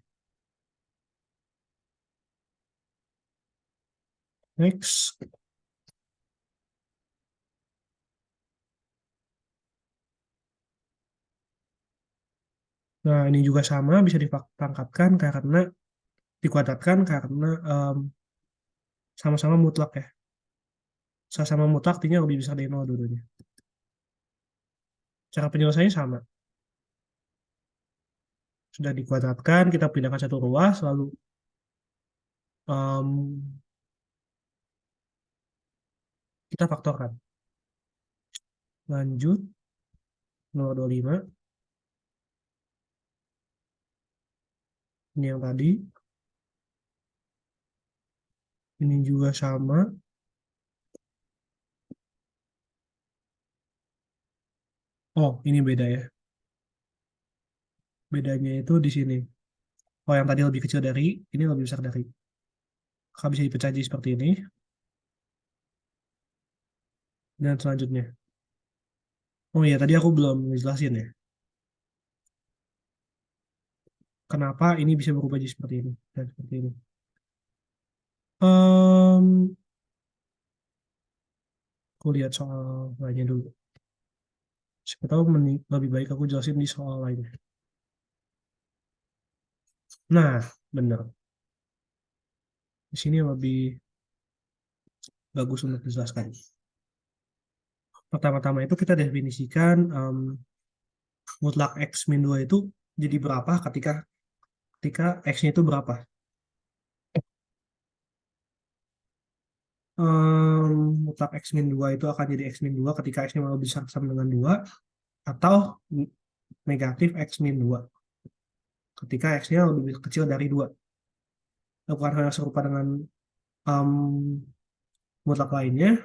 Next. Nah, ini juga sama, bisa dipangkatkan karena dikuadratkan karena sama-sama mutlak ya. Sama-sama mutlak artinya lebih besar dari 0 dua-duanya. Cara penyelesaiannya sama. Sudah dikuadratkan, kita pindahkan satu ruas, lalu em, kita faktorkan. Lanjut, 0,25. Ini yang tadi. Ini juga sama. Oh, ini beda ya. Bedanya itu di sini. Oh, yang tadi lebih kecil dari, ini lebih besar dari. Maka bisa dipecah jadi seperti ini. Dan selanjutnya. Oh iya, tadi aku belum jelasin ya. Kenapa ini bisa berubah jadi seperti ini. Dan seperti ini. Em, aku lihat soal lainnya dulu. Siapa tahu lebih baik aku jelasin di soal lainnya. Nah, benar. Di sini lebih bagus untuk dijelaskan. Pertama-tama itu kita definisikan mutlak X min 2 itu jadi berapa ketika ketika X-nya itu berapa. Mutlak X min 2 itu akan jadi X min 2 ketika X-nya lebih besar sama dengan 2 atau negatif X min 2 ketika X-nya lebih kecil dari 2. Lakukan hal yang serupa dengan um, mutlak lainnya.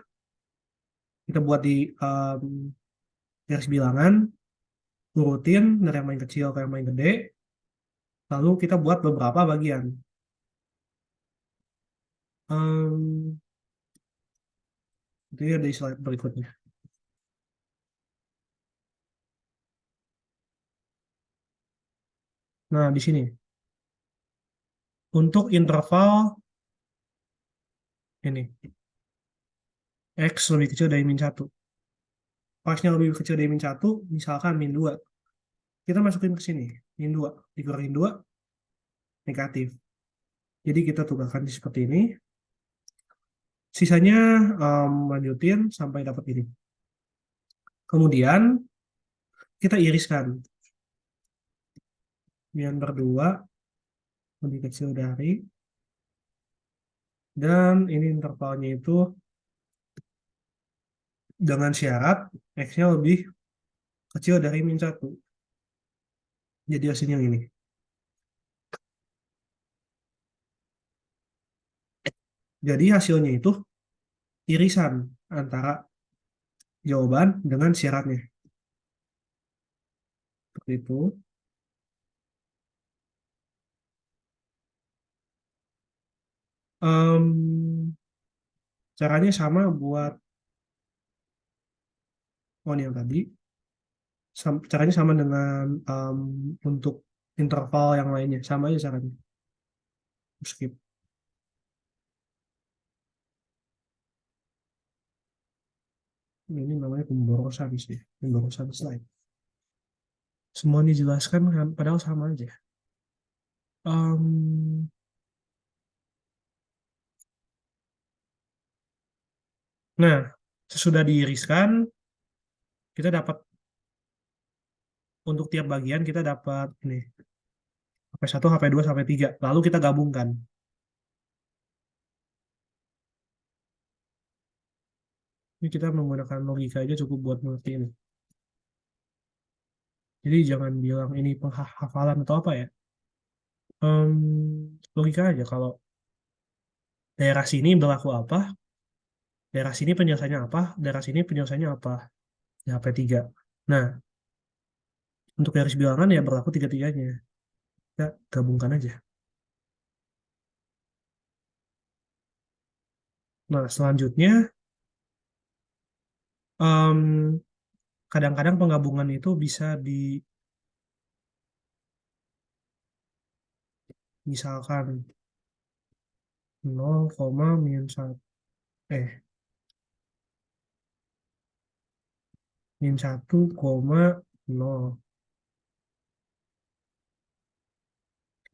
Kita buat di garis bilangan, urutin dari yang main kecil ke yang main gede, lalu kita buat beberapa bagian. Um, itu ya di slide berikutnya. Nah, di sini. Untuk interval ini, X lebih kecil dari min 1. X-nya lebih kecil dari min 1, misalkan min 2. Kita masukin ke sini, min 2. Dikurangin 2, negatif. Jadi kita tukarkan seperti ini. Sisanya lanjutin sampai dapat ini. Kemudian kita iriskan. Min berdua lebih kecil dari. Dan ini intervalnya itu dengan syarat X-nya lebih kecil dari min 1. Jadi hasilnya ini. Jadi hasilnya itu irisan antara jawaban dengan syaratnya. Seperti itu. Em, caranya sama buat oh ini yang tadi. Caranya sama dengan untuk interval yang lainnya. Sama aja caranya. Skip. Ini namanya pemborosan sih. Pemborosan slide. Semua dijelaskan kan, padahal sama aja. Em, nah, sesudah diiriskan, kita dapat untuk tiap bagian kita dapat ini HP1, HP2 sampai 3. Lalu kita gabungkan. Ini kita menggunakan logika aja cukup buat mengerti ini. Jadi jangan bilang ini penghafalan atau apa ya. Logika aja kalau daerah sini berlaku apa, daerah sini penyelesaiannya apa, daerah sini penyelesaiannya apa. Ya, HP3. Nah, untuk garis bilangan ya berlaku tiga-tiganya. Ya, gabungkan aja. Nah, selanjutnya, em, kadang-kadang penggabungan itu bisa misalkan 0, min 1, min 1, 0.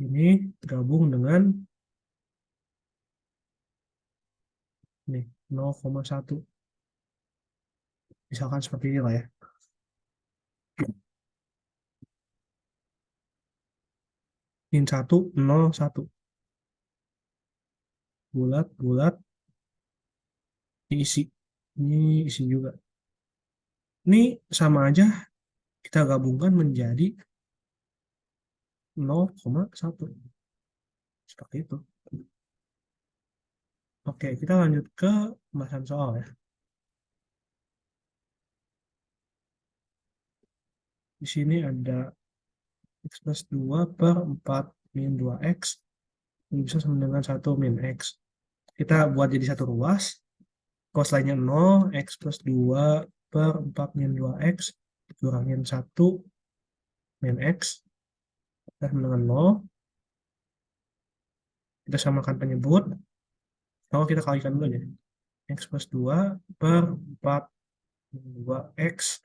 Ini gabung dengan nih 0,1. Misalkan seperti ini lah ya. Min 1, 0, 1. Bulat, diisi. Ini isi juga. Ini sama aja, kita gabungkan menjadi 0,1. Seperti itu. Oke, kita lanjut ke pembahasan soal ya. Di sini ada x plus 2 per 4 min 2x. Ini bisa sama dengan 1 min x. Kita buat jadi satu ruas. Cos lainnya 0, x plus 2 per 4 min 2x. Kurangin 1 min x. Kita sama dengan 0. Kita samakan penyebut. Kalau kita kalikan dulu aja. X plus 2 per 4 min 2x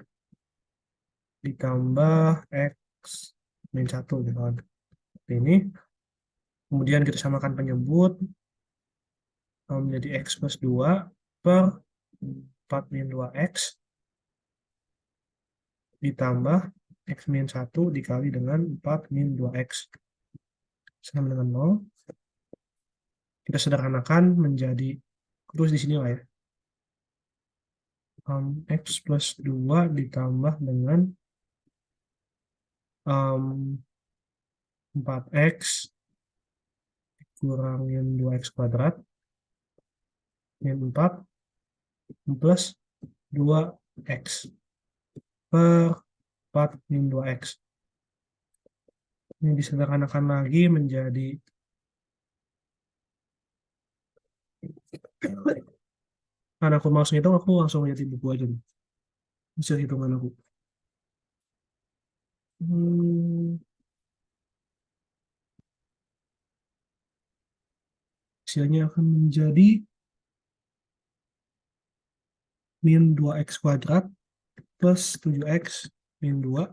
ditambah x min 1 gitu kan. Ini kemudian kita samakan penyebut menjadi x plus 2 per 4 min 2x ditambah x min 1 dikali dengan 4 min 2x sama dengan 0. Kita sederhanakan menjadi terus di sini lah ya. X plus 2 ditambah dengan 4x kurangin 2x kuadrat min 4 plus 2x per 4 min 2x. Ini disederhanakan lagi menjadi karena aku mau ngitung, aku langsung lihat di buku aja nih. Hasil hitungan aku. Hasilnya akan menjadi min 2x kuadrat plus 7x min 2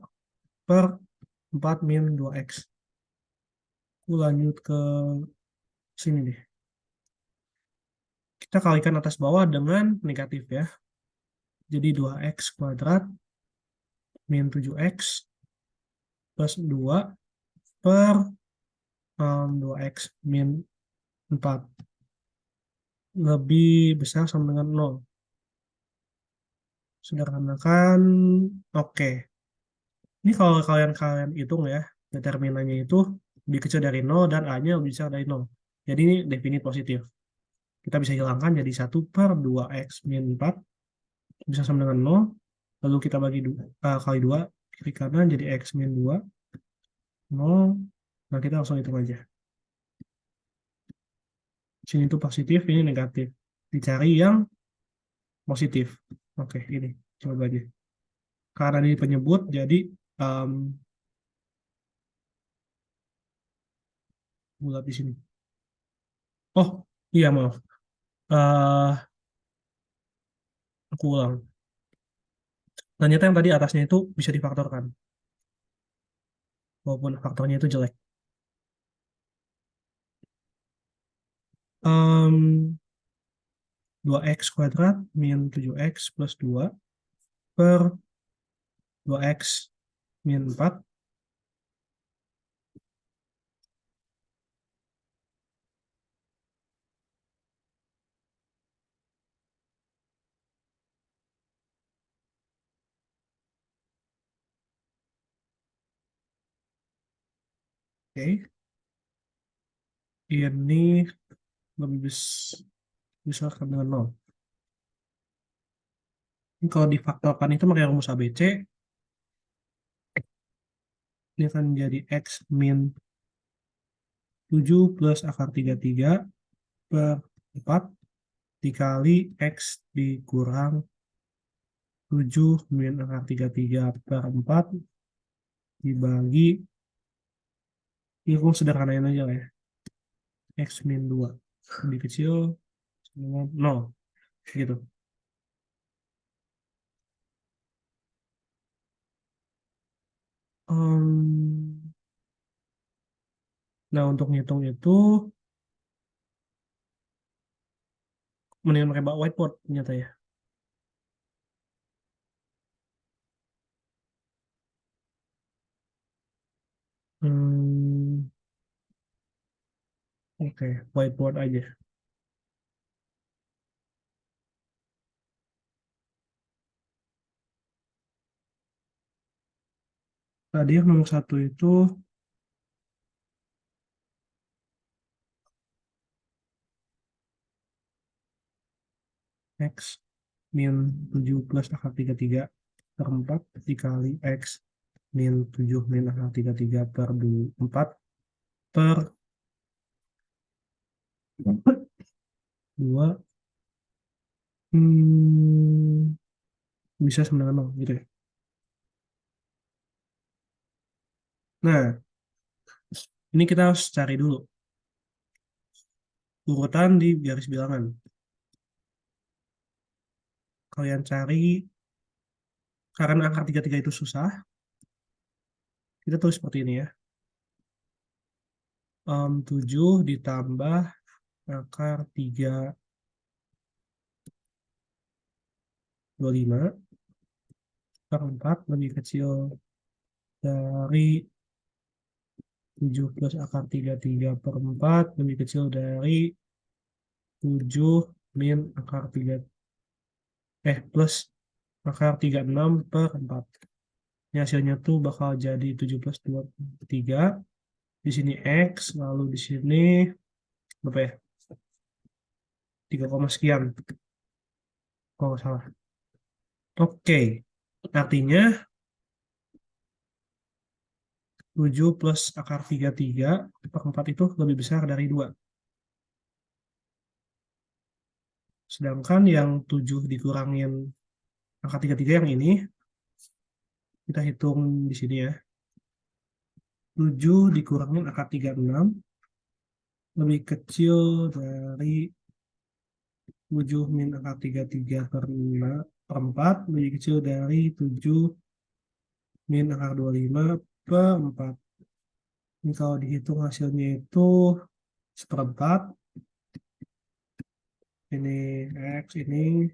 per 4 min 2x. Aku lanjut ke sini deh. Kita kalikan atas bawah dengan negatif ya. Jadi 2x kuadrat min 7x plus 2 per 2x min 4 lebih besar sama dengan 0. Sederhanakan, oke. Ini kalau kalian hitung ya, determinannya itu lebih kecil dari 0 dan A-nya lebih besar dari 0. Jadi ini definit positif. Kita bisa hilangkan jadi 1 per 2x min 4 bisa sama dengan 0. Lalu kita bagi kali 2 kiri kanan jadi x min 2 0. Nah kita langsung hitung aja. Sini itu positif, ini negatif. Dicari yang positif. Oke, ini coba aja. Karena ini penyebut, jadi bulat di sini. Oh, iya maaf. Aku ulang. Ternyata yang tadi atasnya itu bisa difaktorkan. Walaupun faktornya itu jelek. 2x kuadrat min 7x plus 2 per 2x min 4 oke. Ini lebih besar dengan 0. Ini kalau difaktorkan itu pakai rumus ABC, ini akan menjadi x min 7 plus akar 33 per 4 dikali x dikurang 7 min akar 33 per 4 dibagi, ini aku sederhanain aja lah ya, X min 2 lebih kecil dengan 0 gitu. Nah, untuk ngitung itu mendingan pakai whiteboard ternyata ya. Hmm, oke, whiteboard aja. Tadi yang nomor 1 itu X min 7 plus akar 33 per 4 dikali X min 7 min akar 33 per 4 per 2, bisa sama dengan 0 gitu ya. Nah, ini kita harus cari dulu urutan di garis bilangan. Kalian cari, karena akar 33 itu susah, kita tulis seperti ini ya. 7 ditambah akar 325 per 4 lebih kecil dari 7 plus akar 33 per 4 lebih kecil dari 7 min akar 3 plus akar 36 per 4. Ini hasilnya tuh bakal jadi 7 plus 23. Di sini X, lalu di sini berapa ya? 3, sekian. Kalau nggak salah. Oke. Artinya 7 plus akar 33 per 4 itu lebih besar dari 2. Sedangkan yang 7 dikurangin akar 33 yang ini, kita hitung di sini ya. 7 dikurangin akar 36 lebih kecil dari 7 min akar 33 per 4 lebih kecil dari 7 min akar 25 per 4. Ini kalau dihitung hasilnya itu seperempat. Ini X, ini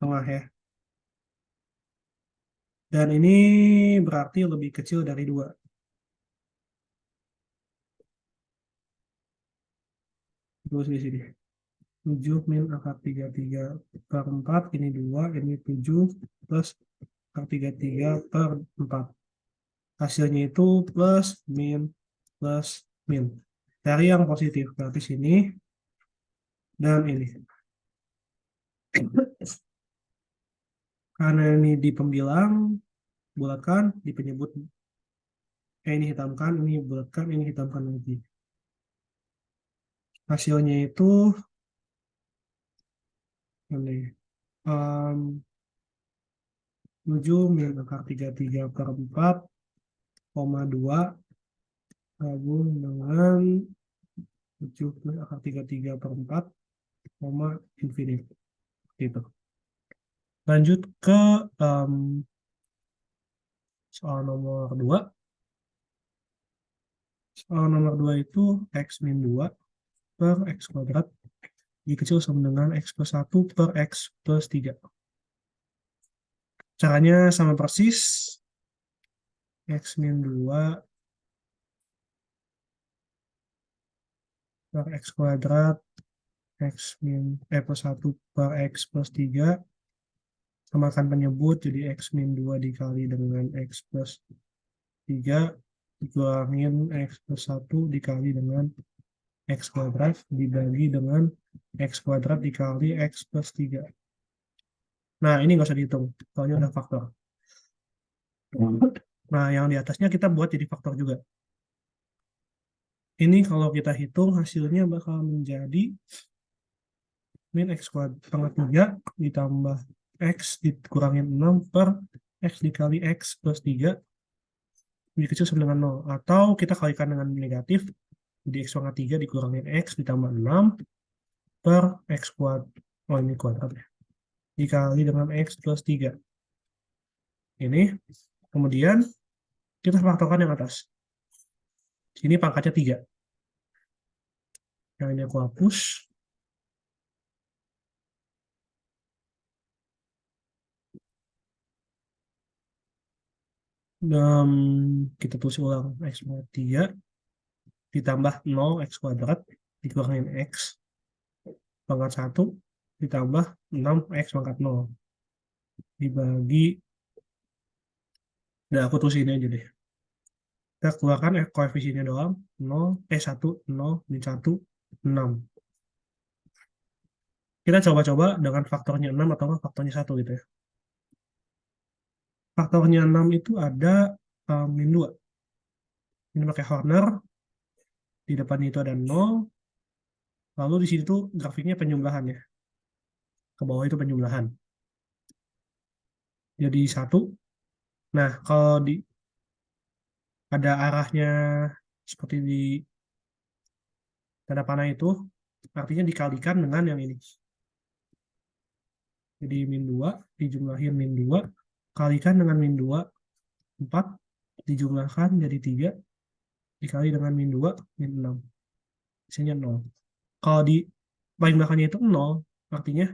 tengah ya. Dan ini berarti lebih kecil dari 2. Terus di sini. 7 min akar 33 per 4, ini 2, ini 7, plus akar 33 per 4. Hasilnya itu plus, min. Dari yang positif, berarti sini, dan ini. Karena ini di pembilang, bulatkan, di penyebut, ini hitamkan, ini bulatkan, ini hitamkan lagi. Hasilnya itu, ini, 7 min akar 33 per 4, 2, gabung dengan 7 plus akar 33 per 4, infinity. Gitu. Lanjut ke soal nomor 2. Soal nomor 2 itu X min 2 per X kuadrat dikecil sama dengan X plus 1 per X plus 3. Caranya sama persis. X min 2 per X kuadrat plus 1 per X plus 3. Samakan penyebut, jadi X min 2 dikali dengan X plus 3 dikurangin X plus 1 dikali dengan X kuadrat dibagi dengan X kuadrat dikali X plus 3. Nah, ini nggak usah dihitung, soalnya udah faktor. Nah, yang di atasnya kita buat jadi faktor juga. Ini kalau kita hitung hasilnya bakal menjadi min X kuadrat pangkat 3 ditambah X dikurangin 6 per X dikali X plus 3 lebih kecil sama dengan 0. Atau kita kalikan dengan negatif, jadi X pangkat 3 dikurangin X ditambah 6 per X kuadrat. Oh, ini kuadrat ya. Dikali dengan X plus 3. Ini, kemudian kita faktorkan yang atas. Ini pangkatnya 3. Yang ini aku hapus. Dan kita tulis ulang X pangkat 3 ditambah 0 X kuadrat dikurangin X pangkat 1 ditambah 6 X pangkat 0 dibagi, udah aku tulis ini aja deh. Kita keluarkan koefisiennya doang, 1, 0, min 1, 6. Kita coba-coba dengan faktornya 6 atau faktornya 1 gitu ya. Faktornya 6 itu ada min 2. Ini pakai Horner, di depannya itu ada 0, lalu di sini tuh grafiknya penjumlahan ya. Ke bawah itu penjumlahan. Jadi 1. Nah, kalau ada arahnya seperti di tanda panah itu, artinya dikalikan dengan yang ini. Jadi min 2 dijumlahin min 2, kalikan dengan min 2, 4, dijumlahkan jadi 3, dikali dengan min 2, min 6. Hasilnya 0. Kalau di paling belakangnya itu 0, artinya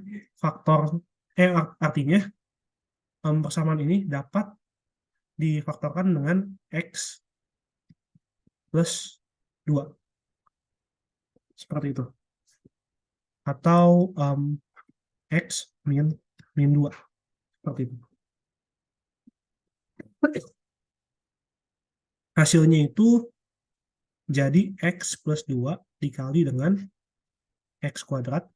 artinya persamaan ini dapat difaktorkan dengan X plus 2. Seperti itu. Atau X min 2. Seperti itu. Hasilnya itu jadi X plus 2 dikali dengan X kuadrat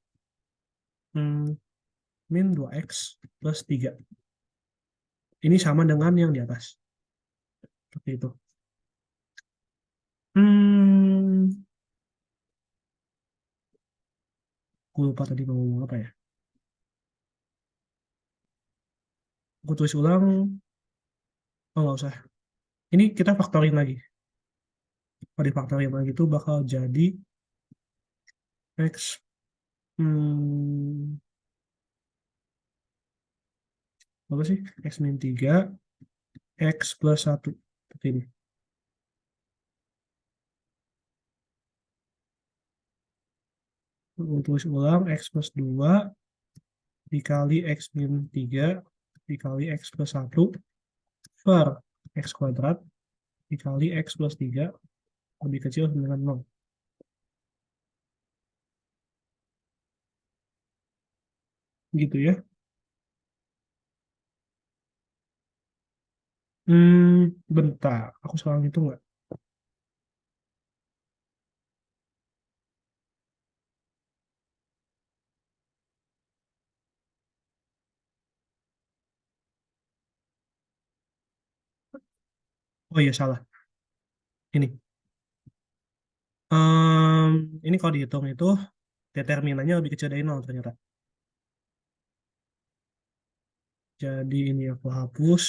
min 2X plus 3. Ini sama dengan yang di atas. Seperti itu. Aku lupa tadi mau ngomong apa ya. Aku tulis ulang. Oh, nggak usah. Ini kita faktorin lagi. Kalau difaktorin lagi itu bakal jadi X apa sih? X min 3 X plus 1. Seperti ini. Aku tulis ulang X plus 2 dikali X min 3 dikali X plus 1 per X kuadrat dikali X plus 3 lebih kecil dengan 0. Gitu ya. Bentar. Aku salah itu nggak? Oh iya, salah. Ini. Ini kalau dihitung itu determinannya lebih kecil dari 0 ternyata. Jadi ini aku hapus.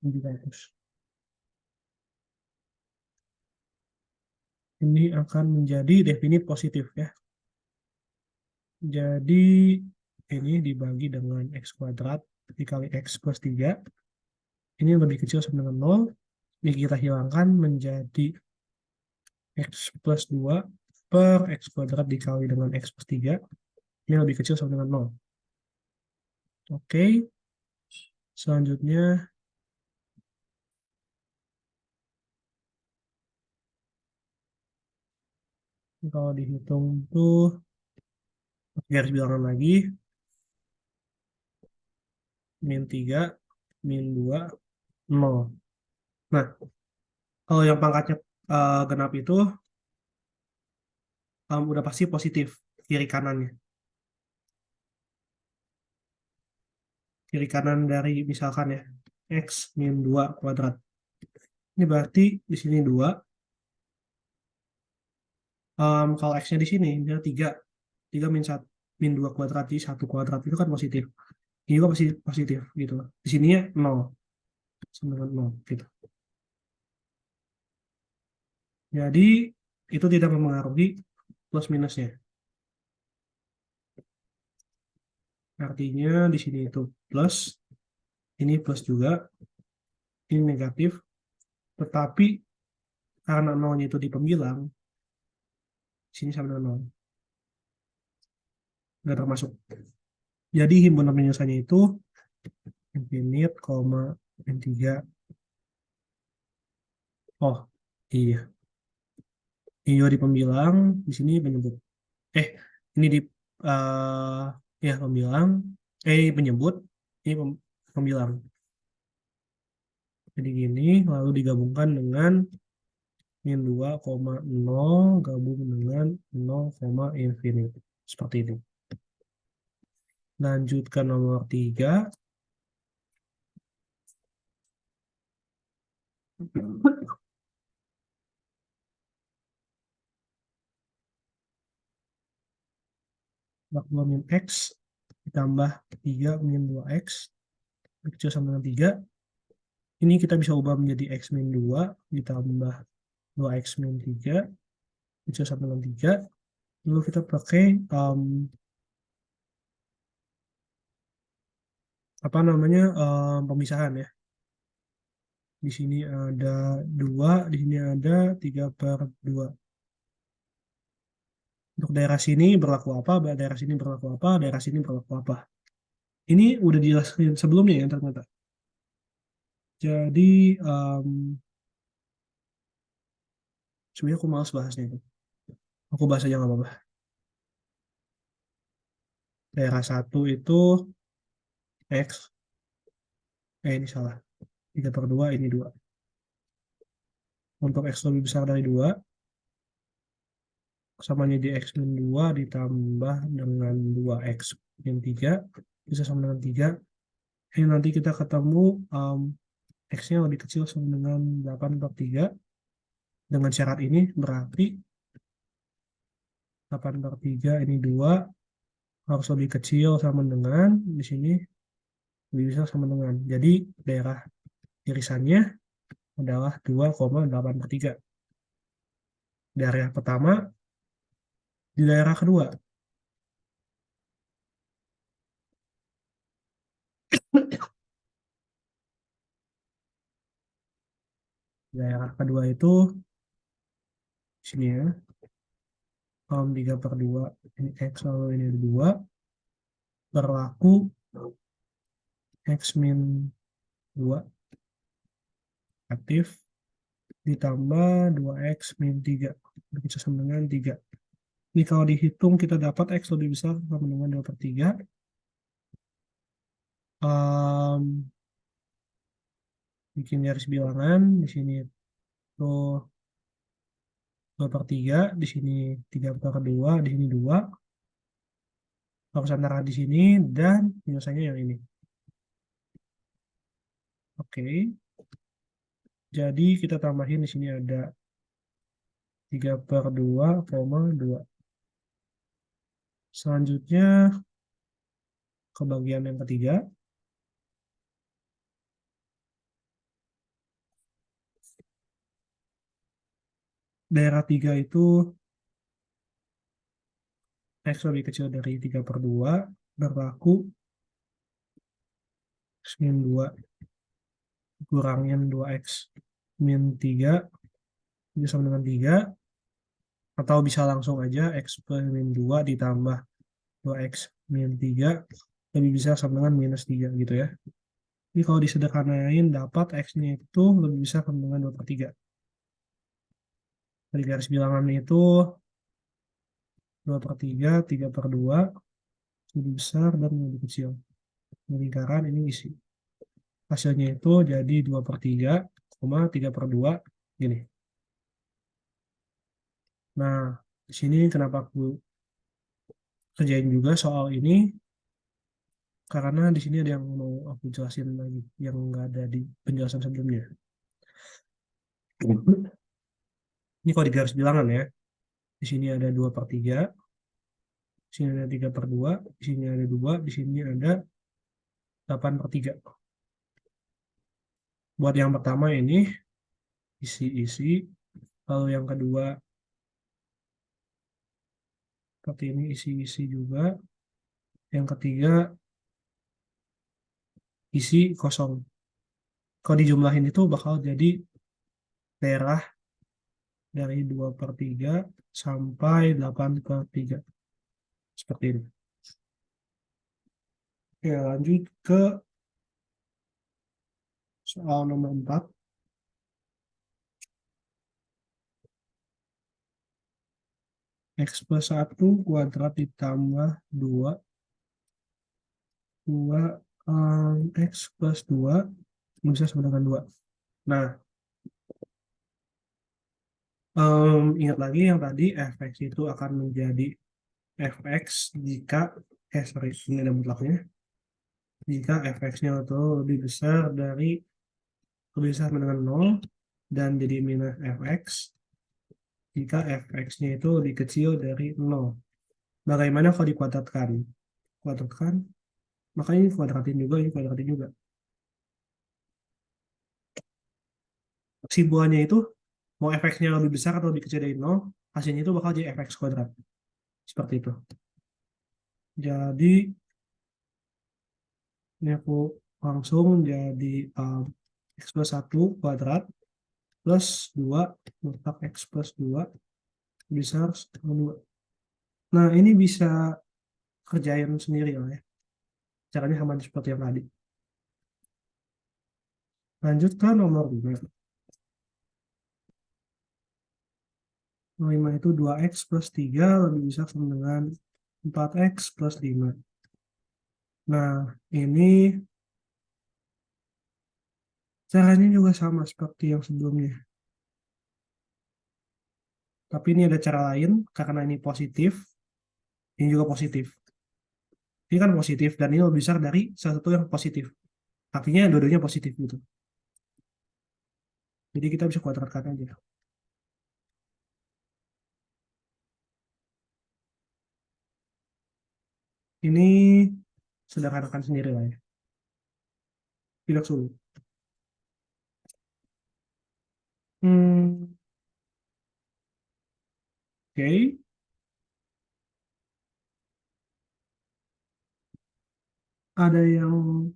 Ini juga hapus. Ini akan menjadi definit positif ya. Jadi ini dibagi dengan X kuadrat dikali X plus 3. Ini lebih kecil sama dengan 0. Ini kita hilangkan menjadi X plus 2 per X kuadrat dikali dengan X plus 3. Ini lebih kecil sama dengan 0. Oke. Selanjutnya kalau dihitung tuh garis bilangan lagi min 3 min 2 0. Nah, kalau yang pangkatnya genap itu udah pasti positif kiri kanannya. Kiri kanan dari misalkan ya X min 2 kuadrat. Ini berarti di sini 2, Kalau X-nya di sini, dia 3. 3 min 1, min 2 kuadrat, jadi 1 kuadrat itu kan positif. Ini juga pasti positif, gitu. Di sininya 0, sama dengan 0, gitu. Jadi, itu tidak mempengaruhi plus minusnya. Artinya, di sini itu plus, ini plus juga, ini negatif, tetapi karena nolnya itu di pembilang, sini sama dengan 0. Nggak termasuk. Jadi himpunan penyelesaiannya itu infinite, N3. Oh, iya. Ini juga di pembilang, di sini penyebut. Eh, ini di ya pembilang, penyebut, ini pembilang. Jadi gini, lalu digabungkan dengan min 2,0 gabung dengan 0, infinite. Seperti ini. Lanjutkan nomor 3. Bak 2 min X ditambah 3 min 2X kecil sama dengan 3. Ini kita bisa ubah menjadi X min 2 ditambah 2X min 3 kecil sama dengan 3. Lalu kita pakai apa namanya pemisahan ya. Di sini ada 2, di sini ada 3/2. Untuk daerah sini berlaku apa, daerah sini berlaku apa, daerah sini berlaku apa. Ini udah dijelaskan sebelumnya ya ternyata. Jadi sebenarnya aku malas bahasnya itu. Aku bahas aja nggak apa-apa. Daerah 1 itu X, ini salah. 3/2, ini 2. Untuk X lebih besar dari 2, samanya di X min 2 ditambah dengan 2X min 3, bisa sama dengan 3. Ini nanti kita ketemu X-nya lebih kecil sama dengan 8/3. Dengan syarat ini berarti 8/3 ini 2 harus lebih kecil sama dengan di sini lebih besar sama dengan. Jadi daerah irisannya adalah 2,8/3. Daerah pertama di daerah kedua. Daerah kedua itu sini ya. 3/2 ini X lalu ini 2 berlaku X min 2 aktif ditambah 2X min 3 bisa sama dengan 3. Ini kalau dihitung kita dapat X lebih besar sama dengan 2/3. Bikin garis bilangan di sini tuh 2/3, di sini 3/2, di sini 2. Harus antara di sini dan penyelesaiannya yang ini. Oke. Jadi kita tambahin di sini ada 3/2,2. Selanjutnya ke bagian yang ketiga. Daerah 3 itu X lebih kecil dari 3/2 berlaku X min 2 kurangin 2X min 3 ini sama dengan 3. Atau bisa langsung aja X plus min 2 ditambah 2X min 3 lebih bisa sama dengan minus 3 gitu ya. Ini kalau disederhanain dapat X-nya itu lebih bisa sama dengan 2/3. Dari garis bilangan itu 2/3, 3/2 lebih besar dan lebih kecil. Ini lingkaran ini isi. Hasilnya itu jadi 2/3, 3/2 gini. Nah, di sini kenapa aku kerjain juga soal ini karena di sini ada yang mau aku jelasin lagi yang nggak ada di penjelasan sebelumnya. Ini kalau di garis bilangan ya. Di sini ada 2/3, di sini ada 3/2, di sini ada 2, di sini ada 8/3. Buat yang pertama ini isi-isi, lalu yang kedua seperti ini isi-isi juga, yang ketiga isi kosong. Kalau dijumlahin itu bakal jadi daerah dari 2/3 sampai 8/3. Seperti ini. Oke, lanjut ke soal nomor 4. X plus 1 kuadrat ditambah 2. 2 X plus 2 bisa sama dengan 2. Nah, ingat lagi yang tadi fx itu akan menjadi fx jika, sorry, ini ada mutlaknya. Jika fx-nya itu lebih besar sama dengan 0 dan jadi minus fx jika fx-nya itu lebih kecil dari 0. Bagaimana kalau dikuadratkan? Kuadratkan, makanya ini kuadratin juga, ini kuadratin juga. Simbolnya itu mau fx-nya lebih besar atau lebih kecil dari 0, hasilnya itu bakal jadi fx kuadrat. Seperti itu. Jadi ini aku langsung jadi x plus 1 kuadrat plus 2 mutlak x plus 2 besar sama 2. Nah, ini bisa kerjain sendiri lah ya. Caranya sama seperti yang tadi. Lanjut ke nomor 5. 5 itu 2x plus 3 lebih besar sama dengan 4x plus 5. Nah, ini caranya juga sama seperti yang sebelumnya. Tapi ini ada cara lain, karena ini positif, ini juga positif. Ini kan positif, dan ini lebih besar dari salah satu yang positif. Artinya dua-duanya positif gitu. Jadi kita bisa kuadratkan aja. Ini sederhanakan sendiri lah ya. Tidak sulit. Hmm, oke. Ada yang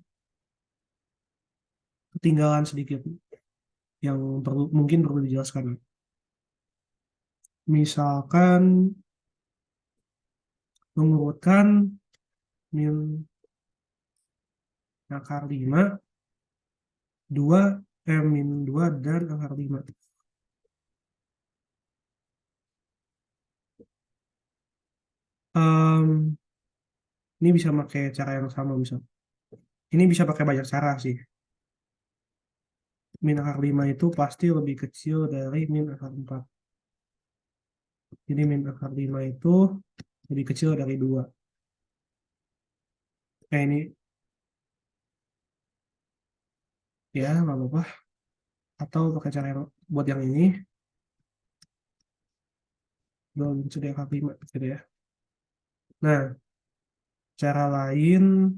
ketinggalan sedikit, yang mungkin perlu dijelaskan. Misalkan mengurutkan min akar 5, 2, min 2, dan akar 5. Em, ini bisa pakai cara yang sama bisa. Ini bisa pakai banyak cara sih. Min akar 5 itu pasti lebih kecil dari min akar 4. Jadi min akar 5 itu lebih kecil dari 2. Ini ya nggak apa-apa. Atau pakai cara yang buat yang ini. Belum kecil dari akar 5 gitu ya. Nah, cara lain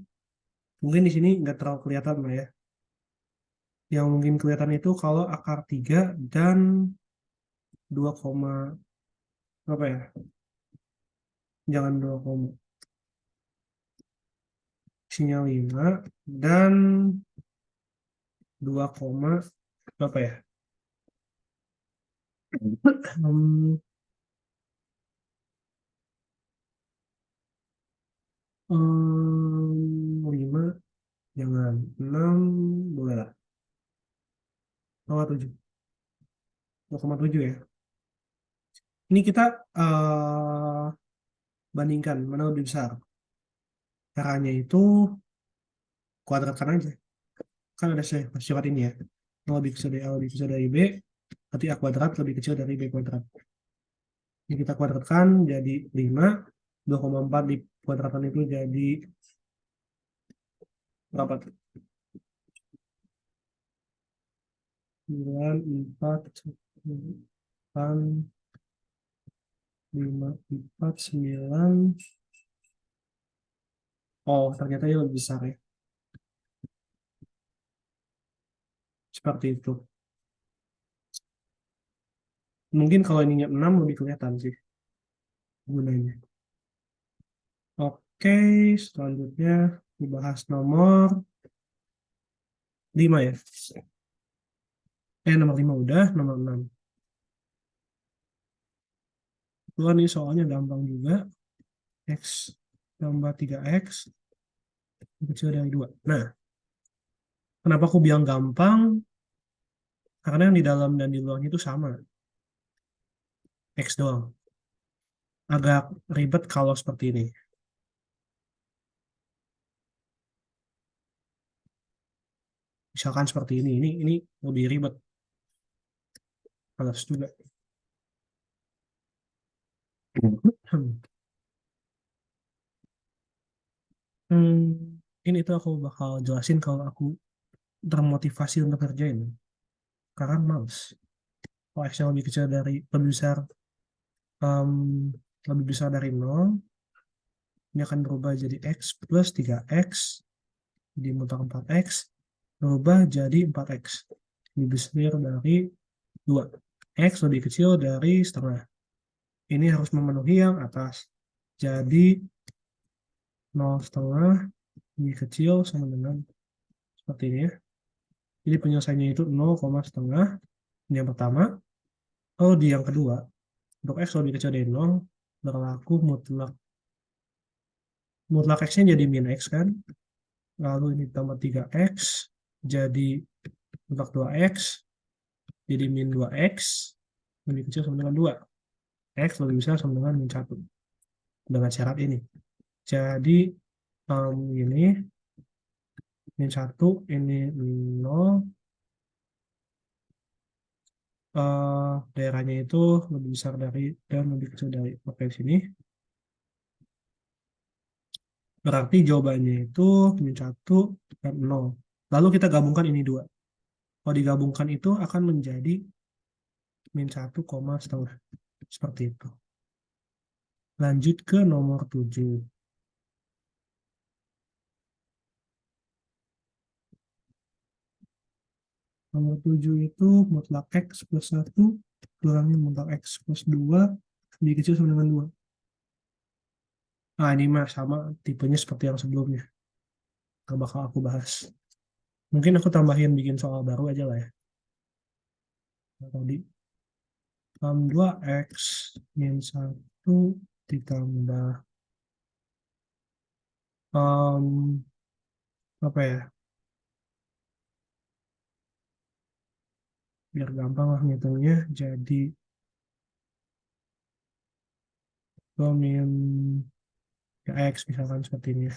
mungkin di sini nggak terlalu kelihatan lah ya. Yang mungkin kelihatan itu kalau akar 3 dan 2, apa ya? Jangan 2, isinya 5 dan 2, berapa ya? Hmm, 5, jangan 6, boleh lah. 0,7. 2,7 ya. Ini kita bandingkan mana lebih besar. Caranya itu kuadratkan aja. Kan ada sifat ini ya. A lebih kecil dari A lebih kecil dari B, berarti A kuadrat lebih kecil dari B kuadrat. Ini kita kuadratkan jadi 5, 2,4 di kuadratan itu jadi berapa tuh? 9, 4, 8, 5, 4, 9. Oh, ternyata dia lebih besar ya. Seperti itu. Mungkin kalau ininya 6 lebih kelihatan sih gunanya. Oke, selanjutnya dibahas nomor 5 ya. Nomor 5 udah, nomor 6. Itu kan ini soalnya gampang juga. X tambah 3X kecil dari 2. Nah, kenapa aku bilang gampang? Karena yang di dalam dan di luarnya itu sama. X doang. Agak ribet kalau seperti ini. Misalkan seperti ini lebih ribet. Males juga. Hmm, ini tuh aku bakal jelasin kalau aku termotivasi untuk kerjain. Karena males. Kalau X yang lebih kecil dari, em, lebih besar dari 0, ini akan berubah jadi X plus 3X dimutak 4X, berubah jadi 4X. Lebih besar dari 2. X lebih kecil dari setengah. Ini harus memenuhi yang atas. Jadi 0,5 lebih kecil sama dengan seperti ini ya. Jadi penyelesaiannya itu 0,5. Ini yang pertama. Kalau di yang kedua, untuk X lebih kecil dari 0, berlaku mutlak. Mutlak X-nya jadi min X kan. Lalu ini tambah 3X, jadi mutlak 2X, jadi min 2X, lebih kecil sama dengan 2. X lebih besar sama dengan min 1. Dengan syarat ini. Jadi, ini min 1, ini 0, daerahnya itu lebih besar dari dan lebih kecil dari. Oke, sini. Berarti jawabannya itu min 1 dan 0. Lalu kita gabungkan ini dua. Kalau digabungkan itu akan menjadi min 1,5. Seperti itu. Lanjut ke nomor 7. Nomor 7 itu mutlak X plus 1 kurangin mutlak X plus 2 lebih kecil sama dengan 2. Nah, ini mah sama tipenya seperti yang sebelumnya. Gak bakal aku bahas. Mungkin aku tambahin bikin soal baru aja lah ya. Nah, tadi 2X min 1 ditambah um, apa ya, biar gampang lah ngitungnya, jadi 2 min ya, X misalkan seperti ini ya.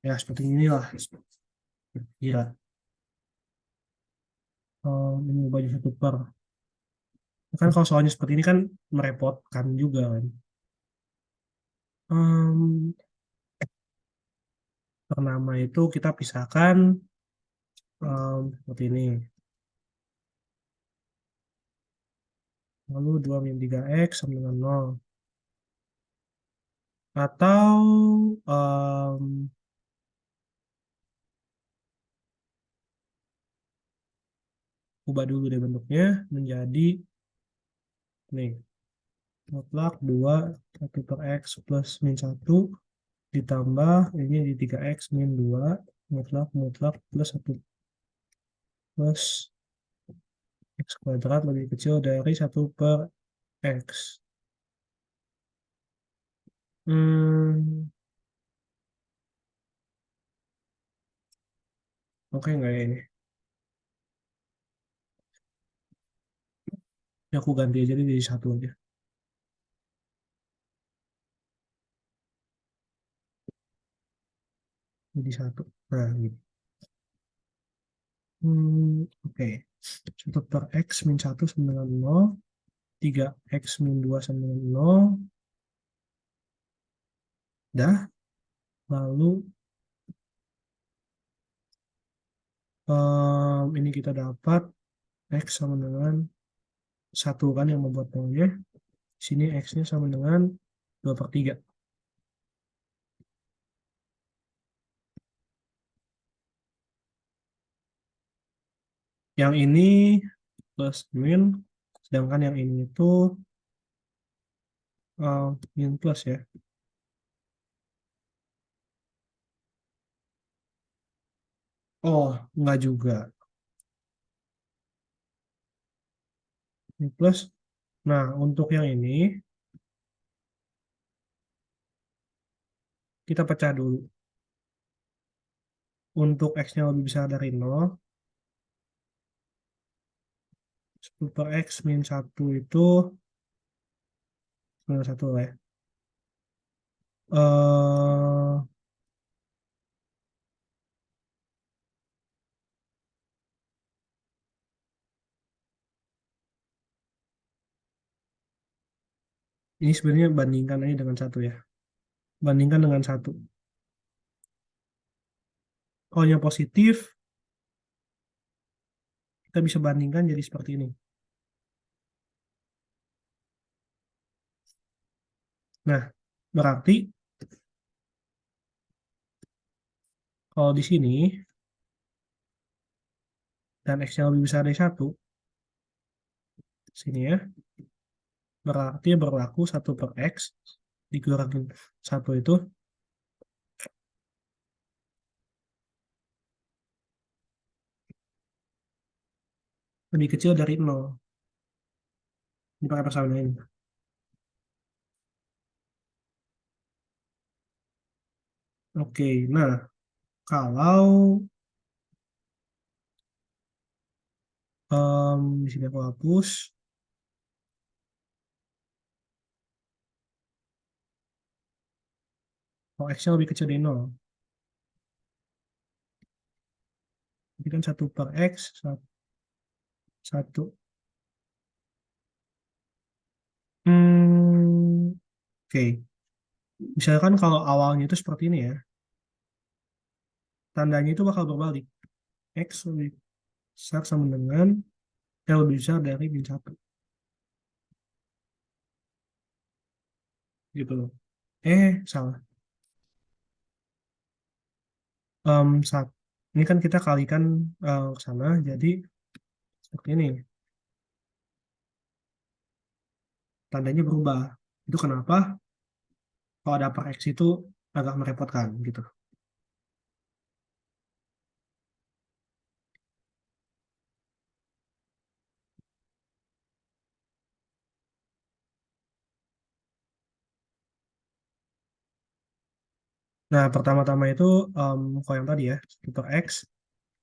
Ya seperti inilah kira. Ini baju 1 per. Kan kalau soalnya seperti ini kan merepotkan juga kan. Em, Pertama itu kita pisahkan seperti ini. Lalu 2 min 3X sama dengan 0. Atau ubah dulu deh bentuknya menjadi nih, mutlak 2 1 per X plus min 1 ditambah ini di 3X min 2 mutlak mutlak plus 1 plus X kuadrat lebih kecil dari 1 per X. Hmm, oke nggak ya ini? Ya, aku ganti aja jadi 1 aja. Jadi 1. Nah, gitu. Oke. 1 per X min 1 sama dengan 0. 3X min 2 sama dengan 0. Dah. Lalu Ini kita dapat X sama dengan 1 kan yang membuat nolnya. Sini X-nya sama dengan 2/3. Yang ini plus min, sedangkan yang ini itu min plus ya. Oh, enggak juga. Min plus. Nah, untuk yang ini, kita pecah dulu. Untuk X-nya lebih besar dari 0, 10 per X min 1 itu minus 1 lah ya. eh ini sebenarnya bandingkan aja dengan 1 ya. Bandingkan dengan 1. Kalau yang positif, kita bisa bandingkan jadi seperti ini. Nah, berarti kalau di sini, dan X-nya lebih besar dari 1, sini ya, berarti berlaku 1 per X dikurangin 1 itu lebih kecil dari 0. Ini pakai persamaan ini. Oke, nah kalau di sini aku hapus, kalau X-nya lebih kecil dari 0, jadi kan 1 per X, 1. Oke. Misalkan kalau awalnya itu seperti ini ya, tandanya itu bakal berbalik. X lebih besar sama dengan L lebih besar dari min 1. Gitu loh. Salah. Saat ini kan kita kalikan ke sana, jadi seperti ini. Tandanya berubah. Itu kenapa kalau ada per X itu agak merepotkan gitu. Nah, pertama-tama itu kalau yang tadi ya, 1 per X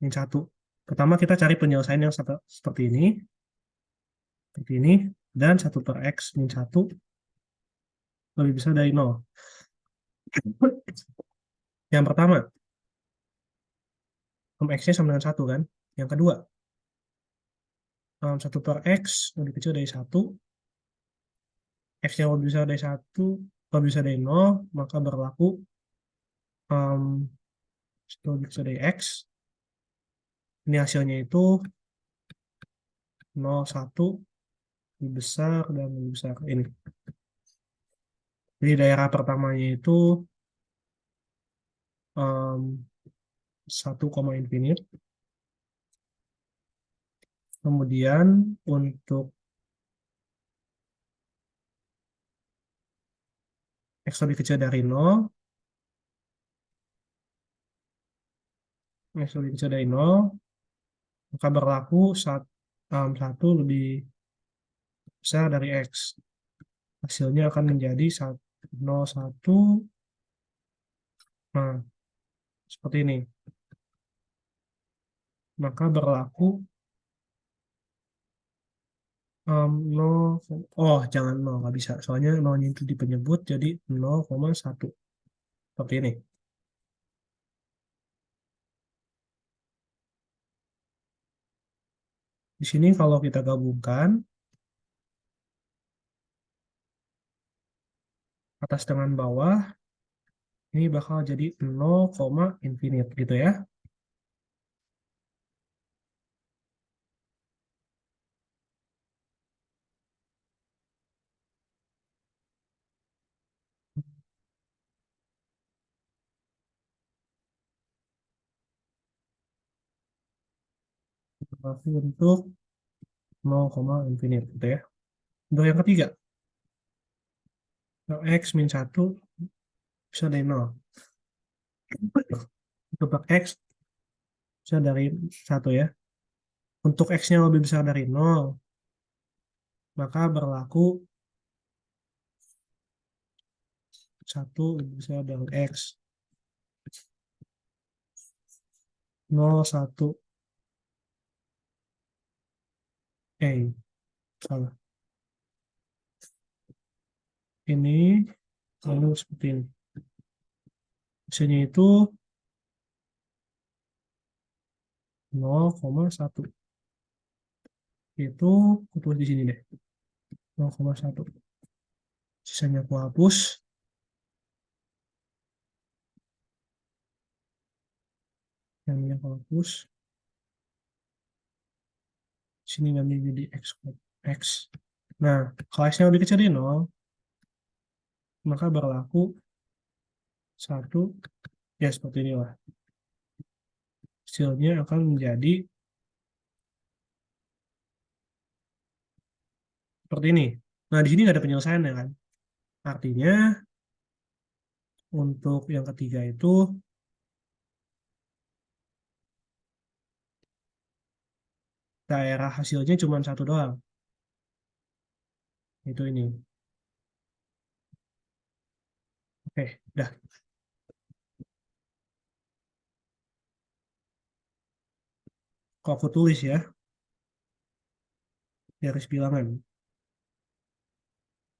min 1. Pertama kita cari penyelesaian yang seperti ini, dan 1 per X min 1 lebih besar dari 0. Yang pertama, X-nya sama dengan 1 kan. Yang kedua, 1 per X lebih kecil dari 1, X-nya lebih besar dari 1, lebih besar dari 0, maka berlaku um, lebih besar dari X. Ini hasilnya itu 0, 1, lebih besar, dan lebih besar. Ini. Jadi daerah pertamanya itu 1, infinite. Kemudian untuk X lebih kecil dari 0, X lebih kecil dari 0, maka berlaku 1 lebih besar dari X. Hasilnya akan menjadi 0, 1, nah, seperti ini. Maka berlaku 0, oh jangan 0, nggak bisa. Soalnya 0-nya itu di penyebut, jadi 0,1. Seperti ini. Di sini kalau kita gabungkan, atas dengan bawah, ini bakal jadi 0, infinite gitu ya. berlaku untuk 0, infinite gitu ya. Untuk yang ketiga, x min 1 bisa dari 0. Untuk x bisa dari 1 ya. Untuk x-nya lebih besar dari 0, maka berlaku 1 lebih besar dari x. 0, 1. Salah. Ini lalu seperti ini. Hasilnya itu 0,1. Itu aku tulis di sini deh. 0,1. Sisanya aku hapus. Yang ini aku hapus. Sini ngambil jadi x. Nah, kalau x-nya lebih kecil dari 0, maka berlaku 1, ya seperti inilah. Hasilnya akan menjadi seperti ini. Nah, di sini nggak ada penyelesaian ya kan? Artinya, untuk yang ketiga itu, daerah hasilnya cuma satu doang. Itu ini. Oke, dah. Kok aku tulis ya, garis bilangan.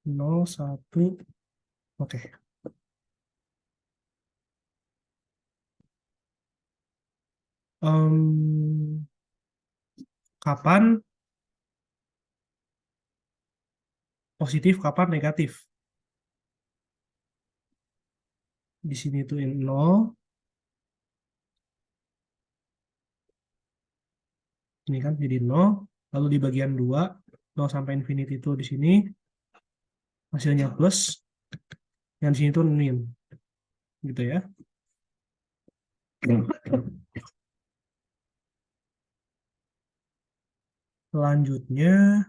0, 1, oke. Kapan positif, kapan negatif? Di sini tuh 0, ini kan jadi 0, lalu di bagian 2, 0 sampai infinity itu di sini, hasilnya plus, yang di sini tuh min, gitu ya. Selanjutnya,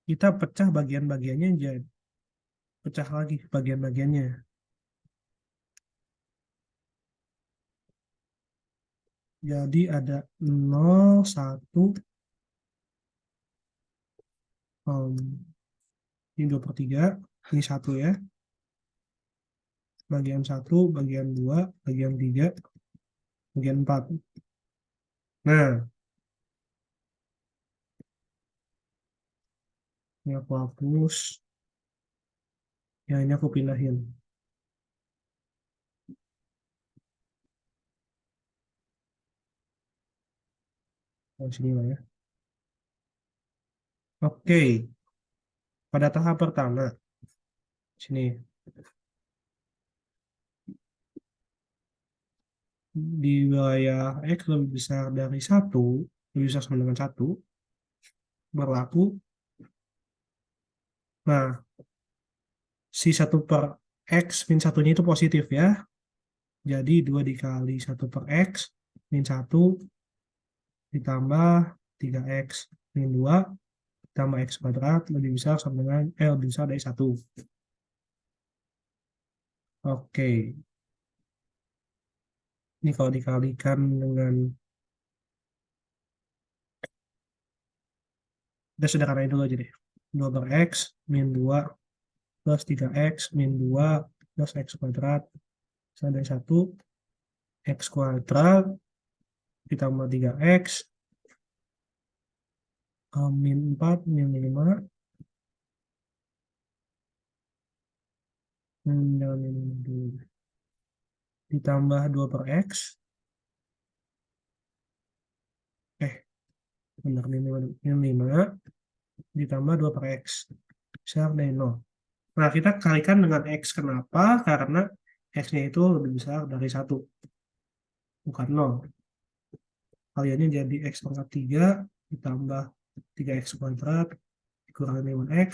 kita pecah bagian-bagiannya, jadi pecah lagi bagian-bagiannya. Jadi ada 0, 1, ini 2/3, ini 1 ya. Bagian 1, bagian 2, bagian 3, bagian 4. Nah, ini aku hapus. Yang ini aku pindahin. Sini lah ya. Oke, pada tahap pertama, sini di wilayah X lebih besar dari 1, lebih besar sama dengan 1, berlaku. Nah, si 1/x min 1-nya itu positif ya. Jadi 2 dikali 1/x min 1 ditambah 3x min 2 tambah x kuadrat lebih besar sama dengan lebih besar dari 1. Oke. Ini kalau dikalikan dengan, kita sederhanain dulu aja deh. 2/x min 2 plus 3x min 2 plus x kuadrat sama dengan 1, x kuadrat ditambah 3x min 4 min 5 ditambah 2/x benar min 5 ditambah 2/x besar dari 0. Nah, kita kalikan dengan x. Kenapa? Karena x-nya itu lebih besar dari 1, bukan 0. Kaliannya jadi x pangkat 3 ditambah 3x kuadrat dikurangi 5x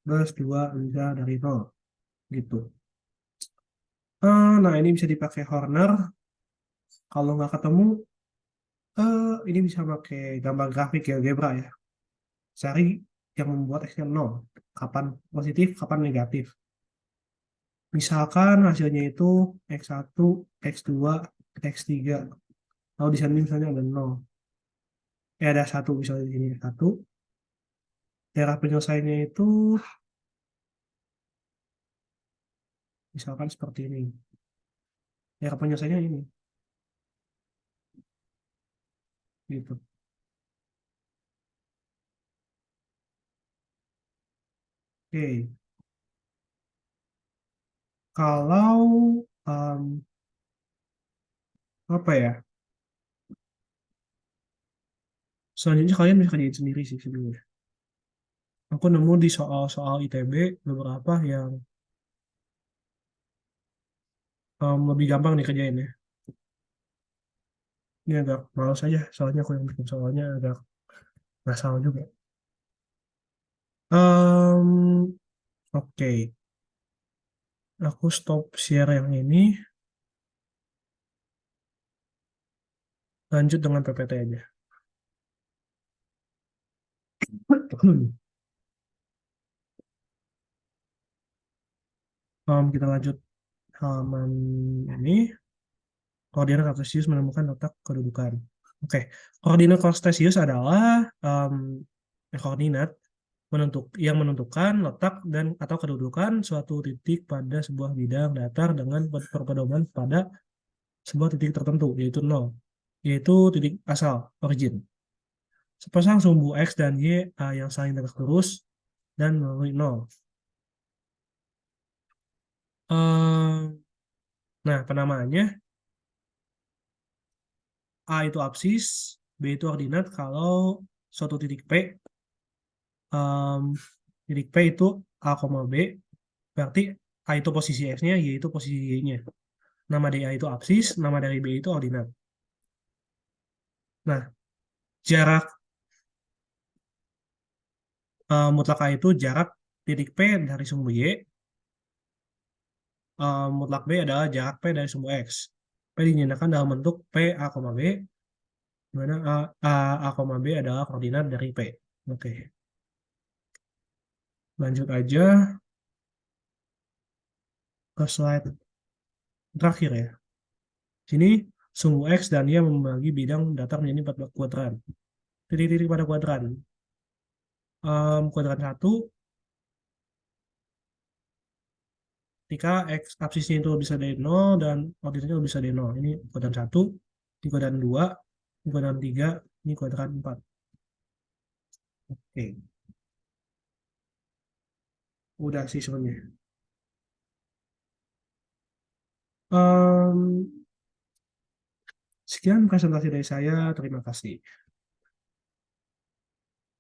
plus 2 lebih besar dari 0. Gitu. Nah, ini bisa dipakai Horner. Kalau nggak ketemu, ini bisa pakai gambar grafik GeoGebra ya. Cari yang membuat X-nya 0. Kapan positif, kapan negatif. Misalkan hasilnya itu X1, X2, X3. Lalu di sini misalnya ada 0. Ada satu misalnya di sini satu. Daerah penyelesaiannya itu misalkan seperti ini. Daerah penyelesaiannya ini. Gitu. Oke. Kalau em, apa ya? Selanjutnya kalian bisa kerjain sendiri sih sebenarnya. Aku nemu di soal-soal ITB beberapa yang lebih gampang nih kerjainnya. Ini agak males aja, soalnya aku yang bikin soalnya agak ngasal juga. Em, oke, aku stop share yang ini, lanjut dengan PPT aja. Kita lanjut halaman ini. Koordinat kartesius menemukan letak kedudukan. Oke, koordinat kartesius adalah koordinat yang menentukan letak dan atau kedudukan suatu titik pada sebuah bidang datar dengan berpedoman pada sebuah titik tertentu, yaitu nol, yaitu titik asal, origin. Sepasang sumbu X dan Y yang saling tegak lurus dan melalui nol. Ehm, nah, penamaannya A itu absis, B itu ordinat kalau suatu titik P, em, titik P itu A, B, berarti A itu posisi X-nya, Y itu posisi Y-nya. Nama dari A itu absis, nama dari B itu ordinat. Nah, jarak mutlak A itu jarak titik P dari sumbu Y, mutlak B adalah jarak P dari sumbu X. P dinyatakan dalam bentuk P A, B, di mana A, B adalah koordinat dari P. Oke, lanjut aja ke slide terakhir ya. Sini sumbu X dan Y membagi bidang datar menjadi 14 kuadran. Titik-titik pada kuadran. Kuadran 1, ketika X absisnya itu bisa dari 0 dan ordinatnya bisa dari 0. Ini kuadran 1, ini kuadran 2, ini kuadran 3, ini kuadran 4. Oke, udah sih sebenarnya. Em, Sekian presentasi dari saya. Terima kasih.